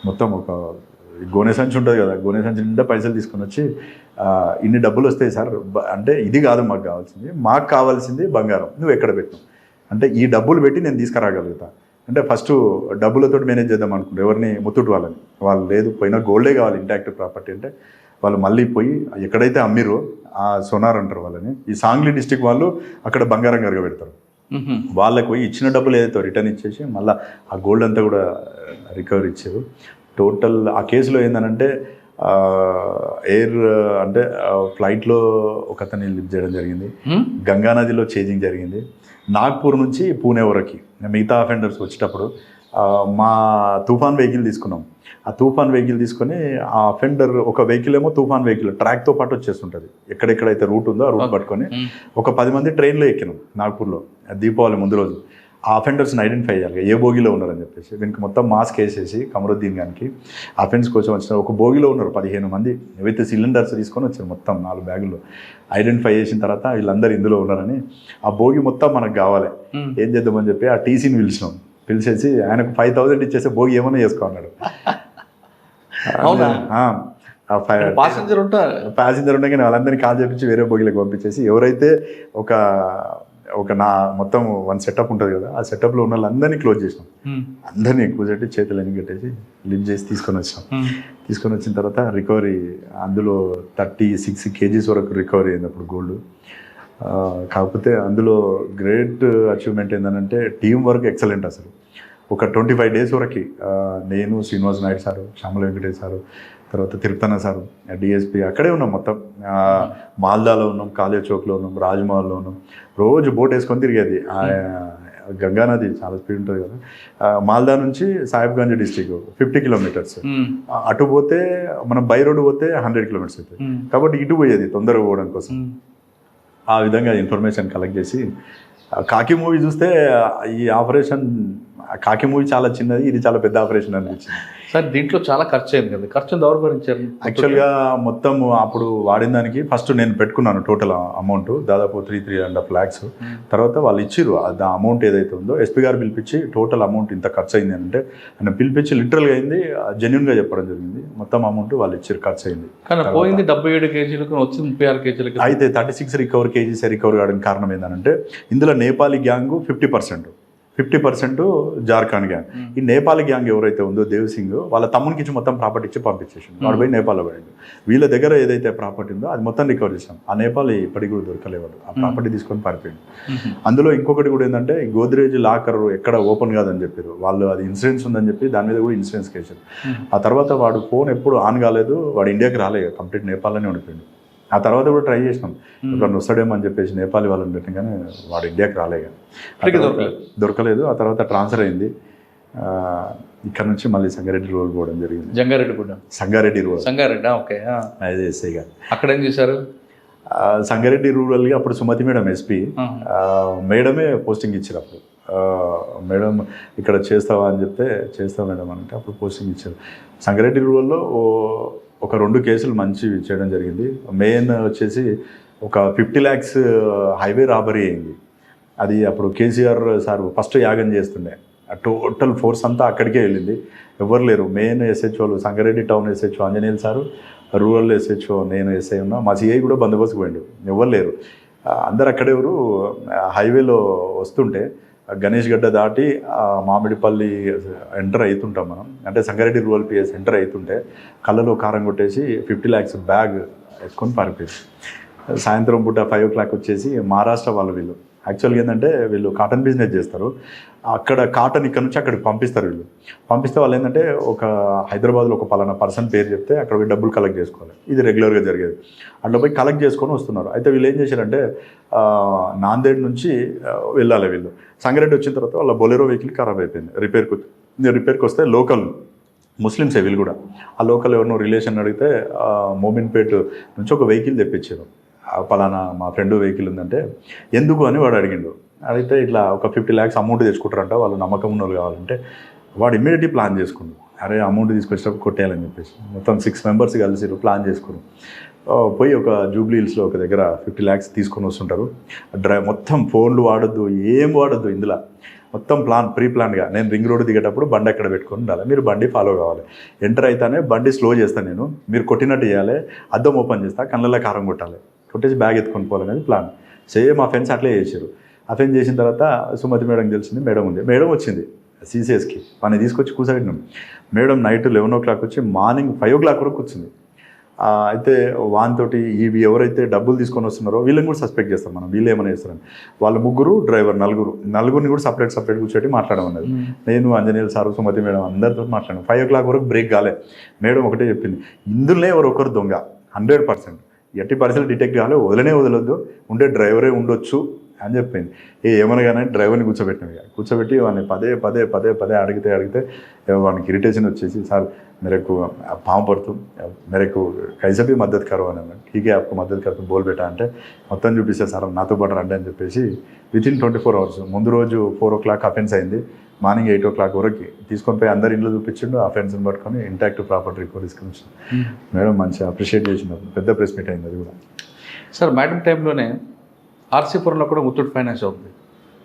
మొత్తం ఒక గోనె సంచి ఉంటుంది కదా, గోనె సంచి నిండా పైసలు తీసుకొని వచ్చి ఇన్ని డబ్బులు వస్తాయి సార్ అంటే, ఇది కాదు మాకు కావాల్సింది బంగారం, నువ్వు ఎక్కడ పెట్టు అంటే ఈ డబ్బులు పెట్టి నేను తీసుకురాగలుగుతా అంటే ఫస్ట్ డబ్బులతో మేనేజ్ చేద్దాం అనుకుంటే ఎవరిని, ముత్తూట్ వాళ్ళని. వాళ్ళు లేదు పోయినా గోల్డే కావాలి ఇంటాక్ట్ ప్రాపర్టీ అంటే, వాళ్ళు మళ్ళీ పోయి ఎక్కడైతే అమ్మిరో ఆ సోనార్ అంటారు వాళ్ళని, ఈ సాంగ్లీ డిస్టిక్ వాళ్ళు అక్కడ బంగారం కరగబెడతారు. వాళ్ళకి పోయి ఇచ్చిన డబ్బులు ఏదైతే రిటర్న్ ఇచ్చేసి మళ్ళీ ఆ గోల్డ్ అంతా కూడా రికవరీ ఇచ్చారు. టోటల్ ఆ కేసులో ఏంటంటే ఎయిర్ అంటే ఫ్లైట్లో ఒక అతన్ని లిఫ్ట్ చేయడం జరిగింది, గంగానదిలో చేజింగ్ జరిగింది, నాగ్పూర్ నుంచి పూణే వరకు. మిగతా అఫెండర్స్ వచ్చేటప్పుడు మా తుఫాన్ వెహికల్ తీసుకున్నాం. ఆ తుఫాన్ వెహికల్ తీసుకొని ఆ అఫెండర్ ఒక వెహికల్ ఏమో తుఫాన్ వెహికల్ ట్రాక్తో పాటు వచ్చేస్తుంటుంది. ఎక్కడెక్కడైతే రూట్ ఉందో ఆ రూట్ పట్టుకొని ఒక 10 మంది ట్రైన్లో ఎక్కినాం నాగ్పూర్లో దీపావళి ముందు రోజు. ఆ అఫెండర్స్ని ఐడెంటిఫై చేయాలి, ఏ బోగిలో ఉన్నారని చెప్పేసి. దీనికి మొత్తం మాస్క్ వేసేసి కమరుద్దీన్ గారికి అఫెన్స్ కోసం వచ్చిన ఒక బోగిలో ఉన్నారు 15 మంది విత్ సిలిండర్స్ తీసుకొని వచ్చారు, మొత్తం 4 బ్యాగుల్లో. ఐడెంటిఫై చేసిన తర్వాత వీళ్ళందరూ ఇందులో ఉన్నారని, ఆ బోగి మొత్తం మనకు కావాలి, ఏం చేద్దామని చెప్పి ఆ టీసీని పిలిచేసి ఆయనకు 5,000 ఇచ్చేసి బోగి ఏమన్నా చేసుకో అన్నాడు. ప్యాసింజర్ ఉండగానే వాళ్ళందరినీ కాల్ చేపించి వేరే బోగిలకు పంపించేసి, ఎవరైతే ఒక నా మొత్తం 1 సెటప్ ఉంటుంది కదా, ఆ సెటప్లో ఉన్న వాళ్ళందరినీ క్లోజ్ చేసినాం. అందరినీ ఎక్కువ చెట్టి చేతులు ఎన్ని కట్టేసి లిఫ్ట్ చేసి తీసుకొని వచ్చిన తర్వాత రికవరీ అందులో 36 kgs వరకు రికవరీ అయింది అప్పుడు గోల్డ్. కాకపోతే అందులో గ్రేట్ అచీవ్మెంట్ ఏంటంటే టీం వర్క్ ఎక్సలెంట్. అసలు ఒక 25 days వరకు నేను, శ్రీనివాస నాయుడు సారు, శ్యామల వెంకటేష్ సారు, తర్వాత తిరుపతన్న సారు, డిఎస్పీ అక్కడే ఉన్నాం. మొత్తం మాల్దాలో ఉన్నాం, కాలియా చౌక్లో ఉన్నాం, రాజ్మహల్లో ఉన్నాం. రోజు బోట్ వేసుకొని తిరిగేది. గంగానది చాలా స్పీడ్ ఉంటుంది కదా. మాల్దా నుంచి సాహిబ్గంజ్ డిస్టిక్ 50 kilometers. అటు పోతే మనం బై రోడ్డు పోతే 100 kilometers అవుతుంది. కాబట్టి ఇటు పోయేది తొందరగా పోవడం కోసం. ఆ విధంగా ఇన్ఫర్మేషన్ కలెక్ట్ చేసి కాకి మూవీ చూస్తే ఈ ఆపరేషన్, కాకి మూవీ చాలా చిన్నది, ఇది చాలా పెద్ద ఆపరేషన్ అనిపించింది. సో సార్ దీంట్లో చాలా ఖర్చు అయింది కదా, ఖర్చును ఎవరు భరించారు? యాక్చువల్గా మొత్తం అప్పుడు వాడిన దానికి ఫస్ట్ నేను పెట్టుకున్నాను టోటల్ అమౌంట్ దాదాపు 3.5 lakhs. తర్వాత వాళ్ళు ఇచ్చిర్రు ఆ అమౌంట్ ఏదైతే ఉందో ఎస్పీ గారు పిలిపించి టోటల్ అమౌంట్ ఇంత ఖర్చు అయింది అంటే ఆయన పిలిపించి లిటరల్గా అయింది, జెన్యున్గా చెప్పడం జరిగింది. మొత్తం అమౌంట్ వాళ్ళు ఇచ్చారు, ఖర్చు అయింది. కానీ పోయింది 77 kgs వచ్చింది 36 kgs. అయితే 36 kgs రికవర్ కావడానికి కారణం ఏంటంటే ఇందులో నేపాలీ గ్యాంగ్ 50% జార్ఖండ్ గ్యాంగ్. ఈ నేపాల్ గ్యాంగ్ ఎవరైతే ఉందో దేవ్ సింగ్ వాళ్ళ తమ్మునికి ఇచ్చి మొత్తం ప్రాపర్టీ ఇచ్చి పంపించేసింది. వాడు పోయి నేపాల్లో పడింది. వీళ్ళ దగ్గర ఏదైతే ప్రాపర్టీ ఉందో అది మొత్తం రికవర్ చేసాం. ఆ నేపాల్ ఇప్పటికి కూడా దొరకలేవాడు, ఆ ప్రాపర్టీ తీసుకొని పారిపోయింది. అందులో ఇంకొకటి కూడా ఏంటంటే ఈ గోద్రేజ్ లాకర్ ఎక్కడ ఓపెన్ కాదని చెప్పారు వాళ్ళు, అది ఇన్సూరెన్స్ ఉందని చెప్పి దాని మీద కూడా ఇన్సూరెన్స్ కేసారు. ఆ తర్వాత వాడు ఫోన్ ఎప్పుడు ఆన్ కాలేదు, వాడు ఇండియాకి రాలేదు, కంప్లీట్ నేపాల్లోనే ఉండిపోయింది. ఆ తర్వాత కూడా ట్రై చేసినాం ఇక్కడ వస్తాడేమో అని చెప్పేసి నేపాలీ వాళ్ళని పెట్టిన, కానీ వాడు ఇండియాకి రాలేదు, దొరకలేదు. ఆ తర్వాత ట్రాన్స్ఫర్ అయింది. ఇక్కడ నుంచి మళ్ళీ సంగారెడ్డి రోడ్ పోవడం జరిగింది. Sangareddy road okay. అదే ఎస్ఐ గారు. అక్కడ ఏం చేశారు? సంగారెడ్డి రూరల్గా అప్పుడు సుమతి మేడం ఎస్పీ మేడమే పోస్టింగ్ ఇచ్చారు. అప్పుడు మేడం ఇక్కడ చేస్తావా అని చెప్తే చేస్తావా మేడం అంటే అప్పుడు పోస్టింగ్ ఇచ్చారు. సంగారెడ్డి రూరల్లో ఒక 2 కేసులు మంచివి చేయడం జరిగింది. మెయిన్ వచ్చేసి ఒక 50 lakhs హైవే రాబరీ అయింది. అది అప్పుడు కేసీఆర్ సార్ ఫస్ట్ యాగం చేస్తుండే, ఆ టోటల్ ఫోర్స్ అంతా అక్కడికే వెళ్ళింది. ఎవరు లేరు. మెయిన్ ఎస్హెచ్ఓలు Sangareddy town SHO Anjaneyulu sir, rural SHO నేను ఎస్ఐ ఉన్నా, మా సిఐ కూడా బందోబస్తు పోయిండు, ఎవరు లేరు. అందరు అక్కడెవరు హైవేలో వస్తుంటే గణేష్ గడ్డ దాటి మామిడిపల్లి ఎంటర్ అవుతుంటాం మనం, అంటే సంగారెడ్డి రూరల్ పిఎస్ ఎంటర్ అవుతుంటే కళ్ళలో కారం కొట్టేసి 50 lakhs బ్యాగ్ ఎత్తుకొని పారిపోయింది. సాయంత్రం పూట 5 o'clock వచ్చేసి మహారాష్ట్ర వాళ్ళు, వీళ్ళు యాక్చువల్గా ఏంటంటే వీళ్ళు కాటన్ బిజినెస్ చేస్తారు. అక్కడ కాటన్ ఇక్కడ నుంచి అక్కడికి పంపిస్తారు. వీళ్ళు పంపిస్తే వాళ్ళు ఏంటంటే ఒక హైదరాబాద్లో ఒక పలానా పర్సన్ పేరు చెప్తే అక్కడ పోయి డబ్బులు కలెక్ట్ చేసుకోవాలి. ఇది రెగ్యులర్గా జరిగేది. అట్లా పోయి కలెక్ట్ చేసుకొని వస్తున్నారు. అయితే వీళ్ళు ఏం చేశారంటే నాందేడ్ నుంచి వెళ్ళాలి. వీళ్ళు సంగారెడ్డి వచ్చిన తర్వాత వాళ్ళ బొలెరో వెహికల్ ఖరాబ్ అయిపోయింది. రిపేర్కి వస్తే లోకల్ ముస్లిమ్సే వీళ్ళు కూడా. ఆ లోకల్ ఎవరినో రిలేషన్ అడిగితే మోమిన్పేట్ నుంచి ఒక వెహికల్ తెప్పించారు. పలానా మా ఫ్రెండ్ వెహికల్ ఉందంటే ఎందుకు అని వాడు అడిగిండు. అడిగితే ఇట్లా ఒక 50 lakhs అమౌంట్ తెచ్చుకుంటారంట, వాళ్ళు నమ్మకం ఉన్న వాళ్ళు కావాలంటే వాడు ఇమ్మీడియట్లీ ప్లాన్ చేసుకున్నాడు. అరే అమౌంట్ తీసుకొచ్చినప్పుడు కొట్టేయాలని చెప్పేసి మొత్తం 6 members కలిసి ప్లాన్ చేసుకున్నాం. పోయి ఒక జూబ్లీ హిల్స్లో ఒక దగ్గర 50 lakhs తీసుకొని వస్తుంటారు. మొత్తం ఫోన్లు వాడొద్దు, ఏం వాడొద్దు, ఇందులో మొత్తం ప్రీ ప్లాన్గా నేను రింగ్ రోడ్ దిగేటప్పుడు బండి అక్కడ పెట్టుకొని ఉండాలి, మీరు బండి ఫాలో కావాలి. ఎంటర్ అయితేనే బండి స్లో చేస్తాను నేను, మీరు కొట్టినట్టు చేయాలి, అద్దం ఓపెన్ చేస్తా, కళ్ళల్లో కారం కొట్టాలి, కొట్టేసి బ్యాగ్ ఎత్తుకొని పోవాలనేది ప్లాన్. సేమ్ మా ఫ్రెండ్స్ అట్లే చేశారు. ఆ ఫ్రెండ్స్ చేసిన తర్వాత సుమతి మేడం తెలిసింది, మేడం ఉంది. మేడం వచ్చింది సీసీఎస్కి, వాడిని తీసుకొచ్చి కూర్చోబెట్టినాం. మేడం నైట్ 11 o'clock వచ్చి మార్నింగ్ 5 o'clock వరకు కూర్చుంది. అయితే వానితోటి ఇవి ఎవరైతే డబ్బులు తీసుకొని వస్తున్నారో వీళ్ళని కూడా సస్పెక్ట్ చేస్తాం మనం, వీళ్ళు ఏమైనా చేస్తారని. వాళ్ళ ముగ్గురు డ్రైవర్ నలుగురిని కూడా సపరేట్ కూర్చోటి మాట్లాడమన్నది. నేను ఆంజనేయులు సారు సుమతి మేడం అందరితో మాట్లాడాను. 5 o'clock వరకు బ్రేక్ కాలే. మేడం ఒకటే చెప్పింది, ఇందులోనే ఎవరొకరు దొంగ 100%, 80% డిటెక్ట్ కావాలి, వదలొద్దు, ఉండే డ్రైవరే ఉండొచ్చు అని చెప్పింది. ఏమనగానే డ్రైవర్ని కూర్చోబెట్టి వాడిని పదే అడిగితే వానికి ఇరిటేషన్ వచ్చేసి, సార్ मेरे को पाँव पर तुम मेरे को कैसे भी मदद करो అని అన్నాడు. ठीक है आपको मदद करते बोल बेटा అంటే మొత్తం చూపిస్తే సార్ నాతో పాటు రండి అని చెప్పేసి వితిన్ 24 hours ముందు రోజు 4 o'clock అఫెన్స్ అయింది. మార్నింగ్ 8 o'clock వరకు తీసుకొని పోయి అందరు ఇంట్లో చూపించిండు. ఆ ఫెన్స్ని పట్టుకొని ఇంటాక్ట్ ప్రాపర్టీ రికవర్ తీసుకొని వచ్చింది. మేడం మంచిగా అప్రిషియేట్ చేసినారు. పెద్ద ప్రెస్ మీట్ అయింది అది కూడా. సార్ మేడం టైంలోనే ఆర్సీపురంలో కూడా ముత్తూట్ ఫైనాన్స్ అవుతుంది,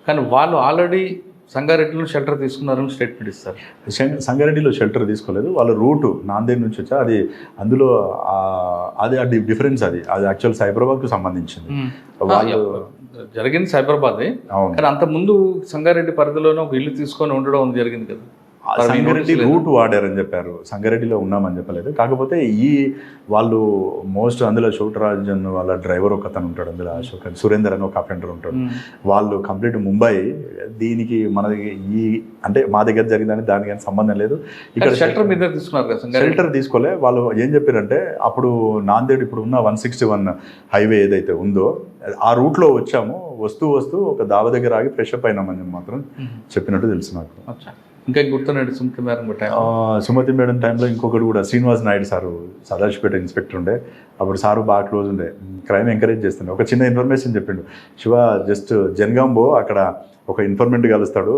కానీ వాళ్ళు ఆల్రెడీ సంగారెడ్డిలో షెల్టర్ తీసుకున్నారని స్టేట్మెంట్ ఇస్తారు. సంగారెడ్డిలో షెల్టర్ తీసుకోలేదు, వాళ్ళ రూటు నాందేడ్ నుంచి వచ్చా. అది అందులో అది డిఫరెన్స్, అది యాక్చువల్ సైబరాబాద్కు సంబంధించింది. వాళ్ళు జరిగింది సైబరాబాద్, కానీ అంత ముందు సంగారెడ్డి పరిధిలోనే ఒక ఇల్లు తీసుకొని ఉండడం జరిగింది కదా. సంగారెడ్డి రూట్ వాడారని చెప్పారు, సంగారెడ్డిలో ఉన్నామని చెప్పలేదు. కాకపోతే వాళ్ళు మోస్ట్ అందులో చోటరాజన్ వాళ్ళ డ్రైవర్ ఒక అతను ఉంటాడు, అందులో అశోక్ సురేందర్ అని ఒక అఫెండర్ ఉంటాడు. వాళ్ళు కంప్లీట్ ముంబై. దీనికి అంటే మా దగ్గర జరిగిందని దానికి కానీ సంబంధం లేదు. ఇక్కడ షెల్టర్ మీద తీసుకున్నారు కదా, షెల్టర్ తీసుకోలే. వాళ్ళు ఏం చెప్పారంటే అప్పుడు నాందేడ్ ఇప్పుడు ఉన్న 161 హైవే ఏదైతే ఉందో ఆ రూట్లో వచ్చాము, వస్తూ ఒక దావ దగ్గర ఆగి ఫ్రెష్ అప్ అయినామని మాత్రం చెప్పినట్టు తెలుసు నాకు. ఇంకా గుర్తున్నాడు సుమతి మేడం టైంలో ఇంకొకటి కూడా శ్రీనివాస్ నాయుడు సారు సదాశివపేట ఇన్స్పెక్టర్ ఉండే. అప్పుడు సారు బాగా క్లోజ్ ఉండే, క్రైమ్ ఎంకరేజ్ చేస్తుండే. ఒక చిన్న ఇన్ఫర్మేషన్ చెప్పిండు, శివ జస్ట్ జనగాంబో అక్కడ ఒక ఇన్ఫర్మెంట్ కలుస్తాడు,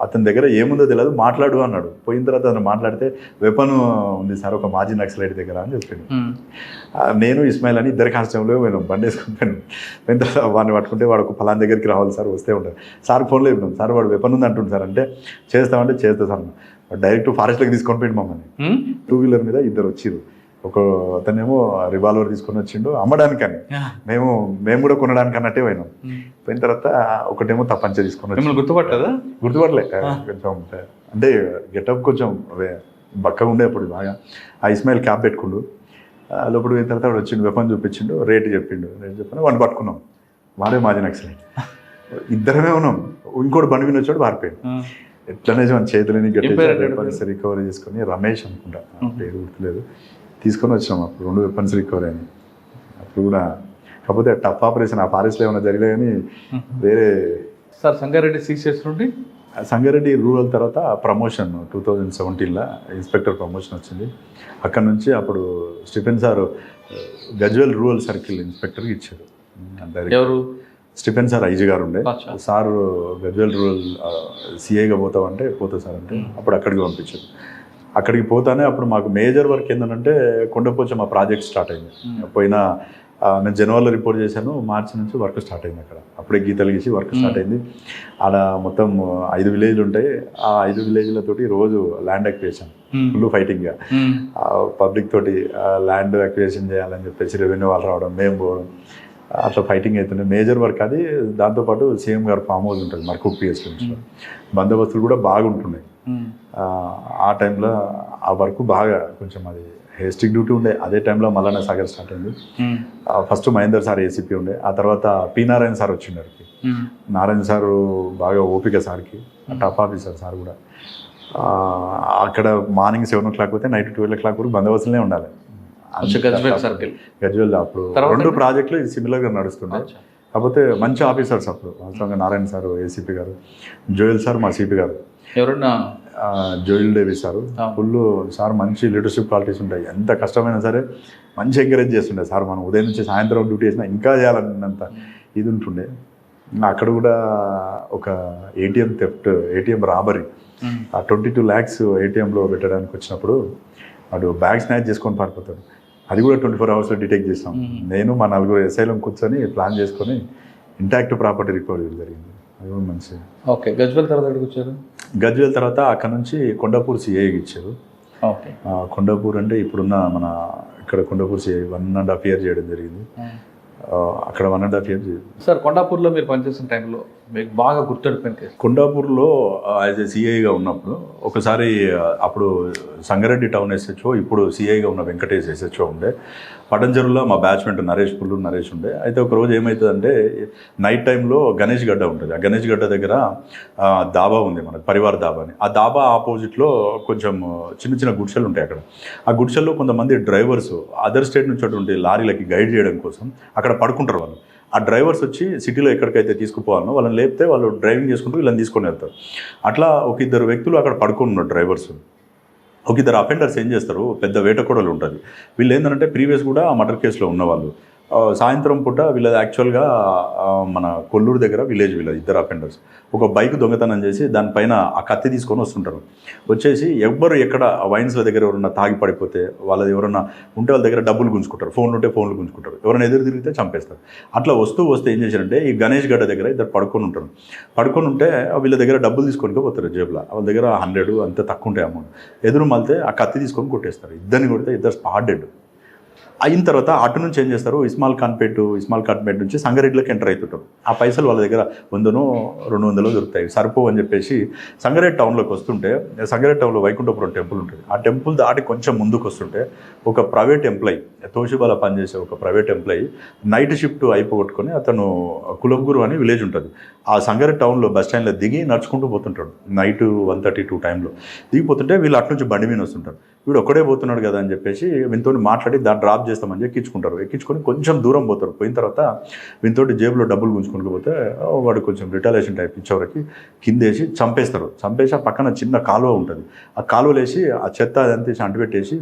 అతని దగ్గర ఏముందో తెలియదు, మాట్లాడు అన్నాడు. పోయిన తర్వాత అతను మాట్లాడితే వెపన్ ఉంది సార్ ఒక మాజీ నక్సలైట్ దగ్గర అని చెప్పాను. నేను ఇస్మాయిల్ అని ఇద్దరు కాన్స్టేబుల్ పోయినాం, బండి వేసుకొని పోయిన తర్వాత వాడిని పట్టుకుంటే వాడు ఒక ఫలాన్ దగ్గరికి రావాలి సార్, వస్తే ఉంటాడు సార్, ఫోన్లో చెప్పినాం సార్ వాడు వెపన్ ఉంది అంటుంది సార్, అంటే చేస్తామంటే చేస్తా సార్, డైరెక్ట్ ఫారెస్ట్లోకి తీసుకొని పోయింది మమ్మల్ని. 2 వీలర్ మీద ఇద్దరు వచ్చిర్రు, ఒక అతనేమో రివాల్వర్ తీసుకొని వచ్చిండు అమ్మడానికని, మేము కూడా కొనడానికి అన్నట్టే పోయినాం. పోయిన తర్వాత ఒకటేమో తప్పంచ తీసుకొని వచ్చి గుర్తుపట్టలే కొంచెం, అంటే గెటప్ కొంచెం బక్కగా ఉండే అప్పుడు బాగా. ఆ ఇస్మాయిల్ క్యాప్ పెట్టుకుండు, లోపల పోయిన తర్వాత వాడు వచ్చిండు, వెపన్ చూపించిండు, రేట్ చెప్పిన వాడిని పట్టుకున్నాం, వాడే మాజీ నక్సలైట్. ఇద్దరమే ఉన్నాం, ఇంకోటి బండి మీద వచ్చాడు పారిపోయాడు. ఎట్లనే మన చేతులని గట్టి రికవరీ చేసుకొని, రమేష్ అనుకుంటా పేరు గుర్తులేదు, తీసుకొని వచ్చినాం. అప్పుడు 2 వెపన్స్ రికవరీ అని, అప్పుడు కూడా కాకపోతే టఫ్ ఆపరేషన్. ఆ ఫారెస్ట్లో ఏమైనా జరిగినా కానీ వేరే. సార్ సంగారెడ్డి సీసీఎస్ నుండి సంగారెడ్డి రూరల్ తర్వాత ప్రమోషన్ 2017లో ఇన్స్పెక్టర్ ప్రమోషన్ వచ్చింది. అక్కడ నుంచి అప్పుడు Stephen sir Gajwel rural circle ఇన్స్పెక్టర్కి ఇచ్చారు. ఎవరు? స్టిఫెన్ సార్ ఐజీ గారు ఉండే సార్, గజ్వేల్ రూరల్ సిఐగా పోతామంటే పోతా సార్ అంటే అప్పుడు అక్కడికి పంపించారు. అక్కడికి పోతానే అప్పుడు మాకు మేజర్ వర్క్ ఏంటంటే కొండపోచమ్మ ప్రాజెక్ట్ స్టార్ట్ అయింది. పోయిన నేను జనవరిలో రిపోర్ట్ చేశాను, మార్చి నుంచి వర్క్ స్టార్ట్ అయింది. అక్కడ అప్పుడే గీతలు గీసి వర్క్ స్టార్ట్ అయింది. ఆడ మొత్తం 5 విలేజ్లు ఉంటాయి. ఆ 5 విలేజ్లతోటి రోజు ల్యాండ్ అక్విజిషన్ ఫుల్ ఫైటింగ్గా, పబ్లిక్ తోటి ల్యాండ్ అక్విజిషన్ చేయాలని చెప్పేసి రెవెన్యూ వాళ్ళు రావడం, మేము పోవడం, అట్లా ఫైటింగ్ అవుతుండే. మేజర్ వర్క్ అది. దాంతోపాటు సీఎం గారు ఫామ్ హౌస్ ఉంటుంది మర్కూక్ పిఎస్ నుంచి, బందోబస్తులు కూడా బాగుంటున్నాయి. ఆ టైంలో ఆ వర్క్ బాగా కొంచెం అది హేస్టిక్ డ్యూటీ ఉండే. అదే టైంలో మల్లన్న సాగర్ స్టార్ట్ అయింది. ఫస్ట్ మహేందర్ సార్ ఏసీపీ ఉండే, ఆ తర్వాత పి నారాయణ సార్ వచ్చిండారు. నారాయణ సారు బాగా ఓపిక సార్కి, టఫ్ ఆఫీసర్ సార్ కూడా. అక్కడ మార్నింగ్ 7 o'clock పోతే నైట్ 12 o'clock వరకు బందోబస్తులనే ఉండాలి. గజ్వేల్ అప్పుడు 2 ప్రాజెక్టులు సిమిలర్గా నడుస్తుండే. కాకపోతే మంచి ఆఫీసర్స్ అప్పుడు వాస్తవంగా. నారాయణ సార్ ఏసీపీ గారు, జోయల్ సార్ మా సిపి గారు, ఎవరన్నా జోయిల్ డేవి సారు, ఫుల్ సార్ మంచి లీడర్షిప్ క్వాలిటీస్ ఉంటాయి. ఎంత కష్టమైనా సరే మంచి ఎంకరేజ్ చేస్తుండే సార్. మనం ఉదయం నుంచి సాయంత్రం డ్యూటీ చేసినా ఇంకా చేయాలన్నంత ఇది ఉంటుండే. అక్కడ కూడా ఒక ఏటీఎం రాబరీ, ఆ 22 lakhs ఏటీఎంలో పెట్టడానికి వచ్చినప్పుడు వాడు బ్యాగ్ స్నాచ్ చేసుకొని పారిపోతాడు. అది కూడా 24 hours డిటెక్ట్ చేస్తాం. నేను మా 4 ఎస్ఐలం కూర్చొని ప్లాన్ చేసుకొని ఇంటాక్ట్ ప్రాపర్టీ రికవరీ జరిగింది. అది కూడా మంచి. ఓకే. గజ్వేల్ తర్వాత ఎక్కడికి వచ్చారు? గజ్వేల్ తర్వాత అక్కడ నుంచి కొండాపూర్ సిఐకి ఇచ్చారు. ఓకే. కొండాపూర్ అంటే ఇప్పుడున్న మన ఇక్కడ కొండాపూర్ సిఐ 1.5 years చేయడం జరిగింది. అక్కడ 1.5 years. సార్ కొండాపూర్లో మీరు పనిచేసిన టైంలో మీకు బాగా గుర్తుండిపోయిన కేసు? కొండాపూర్లో యాజ్ ఏ సిఐగా ఉన్నప్పుడు ఒకసారి, అప్పుడు సంగారెడ్డి టౌన్ ఎస్హెచ్ఓ, ఇప్పుడు సిఐగా ఉన్న వెంకటేష్ ఎస్హెచ్ఓ ఉండే. పటంచెరులో మా బ్యాచ్మెంట్ పుల్లూరు నరేష్ ఉండే. అయితే ఒక రోజు ఏమవుతుందంటే నైట్ టైంలో గణేష్ గడ్డ ఉంటుంది. ఆ గణేష్ గడ్డ దగ్గర దాబా ఉంది మనకు, పరివార్ దాబా అని. ఆ దాబా ఆపోజిట్లో కొంచెం చిన్న చిన్న గుడిసెలు ఉంటాయి. అక్కడ ఆ గుడిసెల్లో కొంతమంది డ్రైవర్స్ అదర్ స్టేట్ నుంచి అటువంటి లారీలకి గైడ్ చేయడం కోసం అక్కడ పడుకుంటారు వాళ్ళు. ఆ డ్రైవర్స్ వచ్చి సిటీలో ఎక్కడికైతే తీసుకుపోవాలనో వాళ్ళని లేపితే వాళ్ళు డ్రైవింగ్ చేసుకుంటూ వీళ్ళని తీసుకొని వెళ్తారు. అట్లా ఒక 2 వ్యక్తులు అక్కడ పడుకొని ఉన్నారు డ్రైవర్స్. ఒక 2 అఫెండర్స్ ఏం చేస్తారు, పెద్ద వేటకోడలు ఉంటుంది. వీళ్ళు ఏంటంటే ప్రీవియస్ కూడా మర్డర్ కేసులో ఉన్నవాళ్ళు. సాయంత్రం పూట వీళ్ళది యాక్చువల్గా మన కొల్లూరు దగ్గర విలేజ్, వీళ్ళ 2 అఫెండర్స్ ఒక బైక్ దొంగతనం చేసి దానిపైన ఆ కత్తి తీసుకొని వస్తుంటారు. వచ్చేసి ఎవ్వరు ఎక్కడ వైన్స్ల దగ్గర ఎవరన్నా తాగి పడిపోతే, వాళ్ళది ఎవరన్నా ఉంటే వాళ్ళ దగ్గర డబ్బులు గుంజుకుంటారు, ఫోన్లు ఉంటే ఫోన్లు గుంజుకుంటారు, ఎవరైనా ఎదురు తిరిగితే చంపేస్తారు. అట్లా వస్తే ఏం చేశారంటే ఈ గణేష్ గడ్డ దగ్గర 2 పడుకొని ఉంటారు. పడుకొని ఉంటే వీళ్ళ దగ్గర డబ్బులు తీసుకొని పోతారు జేబులో. వాళ్ళ దగ్గర 100 అంతే తక్కువ ఉంటాయి అమౌంట్. ఎదురు మళ్తే ఆ కత్తి తీసుకొని కొట్టేస్తారు. 2 కొడితే 2 స్పాట్ డెడ్. అయిన తర్వాత అటు నుంచి ఏం చేస్తారు, ఇస్మాల్ ఖాన్పేట్ నుంచి సంగారెడ్డిలోకి ఎంటర్ అవుతుంటారు. ఆ పైసలు వాళ్ళ దగ్గర 100 200 దొరుకుతాయి, సరిపో అని చెప్పేసి సంగారెడ్డి టౌన్లోకి వస్తుంటే, సంగారెడ్డి టౌన్లో వైకుంఠపురం టెంపుల్ ఉంటుంది. ఆ టెంపుల్ దాటి కొంచెం ముందుకు వస్తుంటే ఒక ప్రైవేట్ ఎంప్లాయీ, తోషిబాల పనిచేసే ఒక ప్రైవేట్ ఎంప్లాయీ నైట్ షిఫ్ట్ అయిపోగొట్టుకొని, అతను కులబ్గురు అని విలేజ్ ఉంటుంది, ఆ సంగారెడ్డి టౌన్లో బస్ స్టాండ్లో దిగి నడుచుకుంటూ పోతుంటాడు. నైట్ 1:32 టైంలో దిగిపోతుంటే వీళ్ళు అటు నుంచి బండి మీద వస్తుంటారు. వీడు ఒక్కడే పోతున్నాడు కదా అని చెప్పేసి వీనితో మాట్లాడి దాన్ని డ్రాప్ చేస్తామని ఎక్కించుకొని కొంచెం దూరం పోతారు. పోయిన తర్వాత వీనితోటి జేబులో డబ్బులు గుంజుకొని పోతే వాడు కొంచెం రిటాలియేషన్ టైప్ ఇచ్చేవరకు కిందేసి చంపేస్తారు. చంపేసి ఆ పక్కన చిన్న కాలువ ఉంటుంది, ఆ కాలువలేసి ఆ చెత్త అదంతా అంటిపెట్టేసి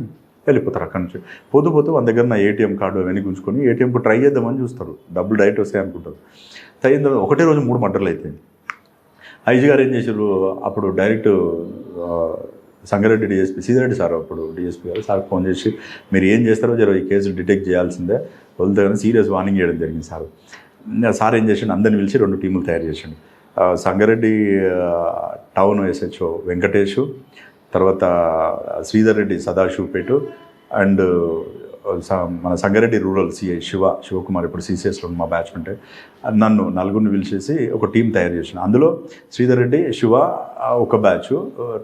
వెళ్ళిపోతారు. అక్కడి నుంచి పోతూ మన దగ్గర నా ఏటీఎం కార్డు అవన్నీ గుంజుకొని ఏటీఎంకు ట్రై చేద్దామని చూస్తారు, డబ్బులు డైరెక్ట్ వస్తాయి అనుకుంటారు. అయిన తర్వాత ఒకటే రోజు 3 మర్డర్లు అయిపోయింది. ఐజీ గారు ఏం చేశారు అప్పుడు direct Sangareddy DSP Sitareddy sir అప్పుడు డిఎస్పీ గారు సార్ ఫోన్ చేసి మీరు ఏం చేస్తారో జర ఈ కేసులు డిటెక్ట్ చేయాల్సిందే వదిలితే కానీ సీరియస్ వార్నింగ్ చేయడం జరిగింది సార్. సార్ ఏం చేసిండు అందరిని పిలిచి 2 టీములు తయారు చేసిండు. సంగారెడ్డి టౌన్ ఎస్హెచ్ఓ వెంకటేష్, తర్వాత శ్రీధర్ రెడ్డి సదాశివపేట అండ్ మన సంగారెడ్డి రూరల్ సిఐ శివకుమార్ ఇప్పుడు సిసిఎస్లో మా బ్యాచ్ ఉంటే నన్ను 4 పిలిచేసి ఒక టీం తయారు చేసిన. అందులో శ్రీధర్ రెడ్డి శివ ఒక బ్యాచ్,